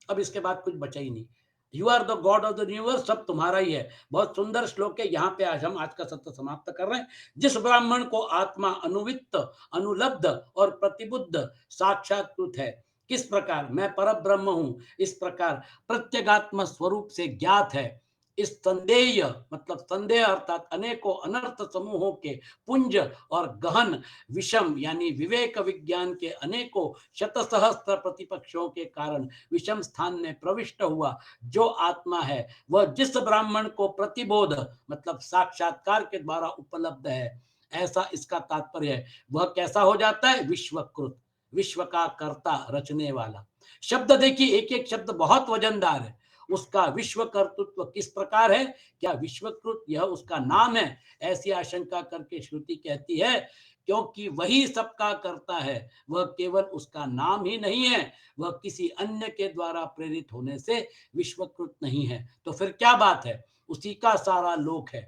अब इसके बाद कुछ बचा ही नहीं। You are the God of the universe, सब तुम्हारा ही है। बहुत सुंदर श्लोक है, यहाँ पे आज हम आज का सत्र समाप्त कर रहे हैं। जिस ब्राह्मण को आत्मा अनुवित्त, अनुलब्ध और प्रतिबुद्ध साक्षात्कृत है, किस प्रकार मैं पर ब्रह्म हूं, इस प्रकार प्रत्यगात्म स्वरूप से ज्ञात है। इस संदेय मतलब संदेह अर्थात अनेकों अनर्थ समूहों के पुंज और गहन विषम यानी विवेक विज्ञान के अनेकों शतसहस्त्र प्रतिपक्षों के कारण विषम स्थान में प्रविष्ट हुआ जो आत्मा है, वह जिस ब्राह्मण को प्रतिबोध मतलब साक्षात्कार के द्वारा उपलब्ध है, ऐसा इसका तात्पर्य है। वह कैसा हो जाता है? विश्वकृत, विश्व का कर्ता, रचने वाला। शब्द देखिए, एक एक शब्द बहुत वजनदार है। उसका विश्व कर्तृत्व किस प्रकार है? क्या विश्वकृत यह उसका नाम है? ऐसी आशंका करके श्रुति कहती है, क्योंकि वही सबका करता है, वह केवल उसका नाम ही नहीं है, वह किसी अन्य के द्वारा प्रेरित होने से विश्वकृत नहीं है। तो फिर क्या बात है? उसी का सारा लोक है।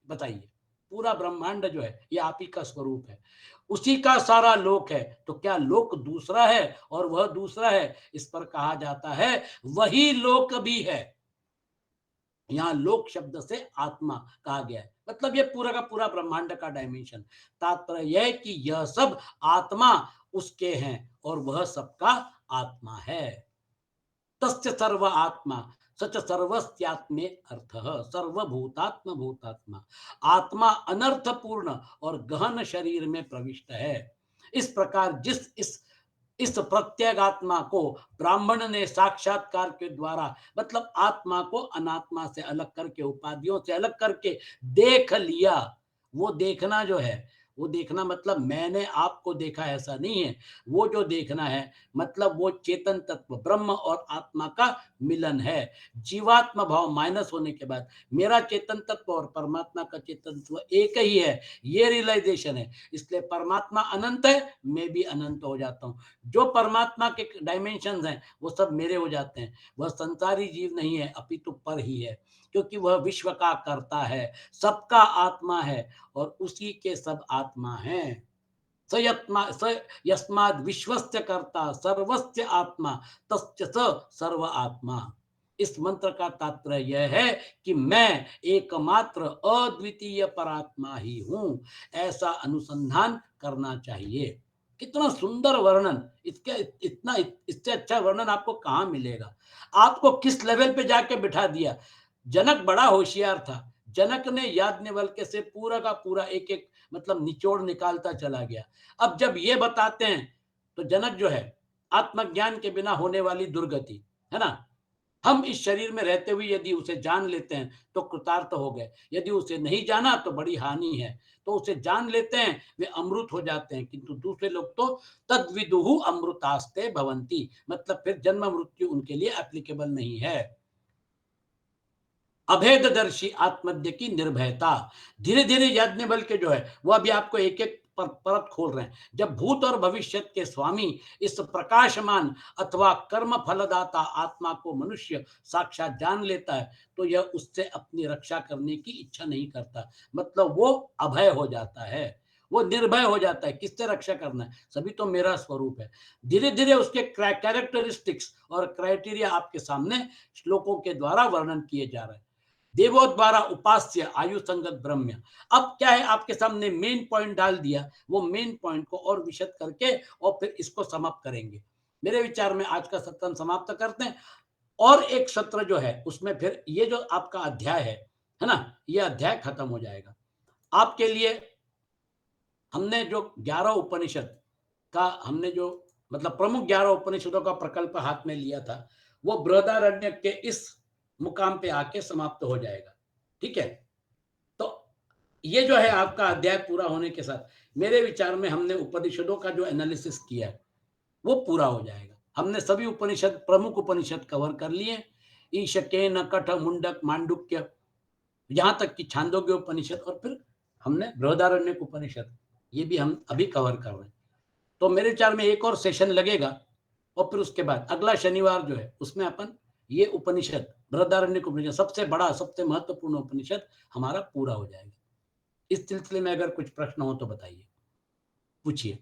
बताइए, पूरा ब्रह्मांड जो है ये आप ही का स्वरूप है, उसी का सारा लोक है। तो क्या लोक दूसरा है और वह दूसरा है? इस पर कहा जाता है वही लोक भी है। यहाँ लोक शब्द से आत्मा कहा गया है, मतलब ये पूरा का पूरा ब्रह्मांड का डायमेंशन। तात्पर्य यह है कि यह सब आत्मा उसके हैं और वह सबका आत्मा है। तस्य सर्व आत्मा सच सर्वस्यात्मे अर्थ, सर्वभूतात्म भूतात्मा। आत्मा अनर्थपूर्ण और गहन शरीर में प्रविष्ट है। इस प्रकार इस प्रत्येगात्मा को ब्राह्मण ने साक्षात्कार के द्वारा मतलब आत्मा को अनात्मा से अलग करके, उपाधियों से अलग करके देख लिया। वो देखना जो है, वो देखना मतलब मैंने आपको देखा ऐसा नहीं है। वो जो देखना है मतलब वो चेतन तत्व ब्रह्म और आत्मा का मिलन है। जीवात्मा भाव माइनस होने के बाद मेरा चेतन तत्व और परमात्मा का चेतन तत्व एक ही है, ये रियलाइजेशन है। इसलिए परमात्मा अनंत है, मैं भी अनंत हो जाता हूँ। जो परमात्मा के डायमेंशन हैं वो सब मेरे हो जाते हैं। वह संसारी जीव नहीं है, अपितु पर ही है, क्योंकि वह विश्व का कर्ता है, सबका आत्मा है और उसी के सब आत्मा हैं। स यस्माद् विश्वस्य कर्ता सर्वस्य आत्मा तस्य स सर्व आत्मा। इस मंत्र का तात्पर्य यह है कि मैं एकमात्र अद्वितीय परात्मा ही हूं, ऐसा अनुसंधान करना चाहिए। कितना सुंदर वर्णन! इसके इतना इससे अच्छा वर्णन आपको कहाँ मिलेगा? आपको किस लेवल पे जाके बिठा दिया। जनक बड़ा होशियार था। जनक ने याज्ञवल्क्य से पूरा का पूरा एक एक मतलब निचोड़ निकालता चला गया। अब जब ये बताते हैं तो जनक जो है आत्मज्ञान के बिना होने वाली दुर्गति, है ना? हम इस शरीर में रहते हुए यदि उसे जान लेते हैं तो कृतार्थ हो गए, यदि उसे नहीं जाना तो बड़ी हानि है। तो उसे जान लेते हैं वे अमृत हो जाते हैं, किंतु दूसरे लोग तो तद्विदुहु अमृतास्ते भवंती, मतलब फिर जन्म मृत्यु उनके लिए एप्लीकेबल नहीं है। अभेददर्शी आत्मज्ञ की निर्भयता, धीरे धीरे याज्ञवल्क्य जो है वो अभी आपको एक एक परत खोल रहे हैं। जब भूत और भविष्य के स्वामी इस प्रकाशमान अथवा कर्म फलदाता आत्मा को मनुष्य साक्षात जान लेता है, तो यह उससे अपनी रक्षा करने की इच्छा नहीं करता। मतलब वो अभय हो जाता है, वो निर्भय हो जाता है। किससे रक्षा करना है? सभी तो मेरा स्वरूप है। धीरे धीरे उसके कैरेक्टरिस्टिक्स और क्राइटेरिया आपके सामने श्लोकों के द्वारा वर्णन किए जा रहे हैं। देवों द्वारा उपास्य आयु संगत ब्रह्म। अब क्या है, आपके सामने मेन पॉइंट डाल दिया, वो मेन पॉइंट को और विशद करके और फिर इसको समाप्त करेंगे। मेरे विचार में आज का सत्र हम समाप्त करते हैं, और एक सत्र जो है उसमें फिर ये जो आपका अध्याय है ना, ये अध्याय खत्म हो जाएगा। आपके लिए हमने जो 11 उपनिषद का हमने जो मतलब प्रमुख 11 उपनिषदों का प्रकल्प हाथ में लिया था, वो बृहदारण्य के इस मुकाम पे आके समाप्त हो जाएगा। ठीक है? तो ये जो है आपका अध्याय पूरा होने के साथ मेरे विचार में हमने उपनिषदों का जो एनालिसिस किया है वो पूरा हो जाएगा। हमने सभी उपनिषद, प्रमुख उपनिषद कवर कर लिए। ईशकेन कठ मुंडक मांडुक्य, यहाँ तक कि छांदोग्य उपनिषद, और फिर हमने बृहदारण्यक उपनिषद, ये भी हम अभी कवर कर रहे हैं। तो मेरे विचार में एक और सेशन लगेगा, और फिर उसके बाद अगला शनिवार जो है उसमें अपन ये उपनिषद, बृहदारण्यक उपनिषद, सबसे बड़ा सबसे महत्वपूर्ण उपनिषद हमारा पूरा हो जाएगा। इस सिलसिले में अगर कुछ प्रश्न हो तो बताइए, पूछिए।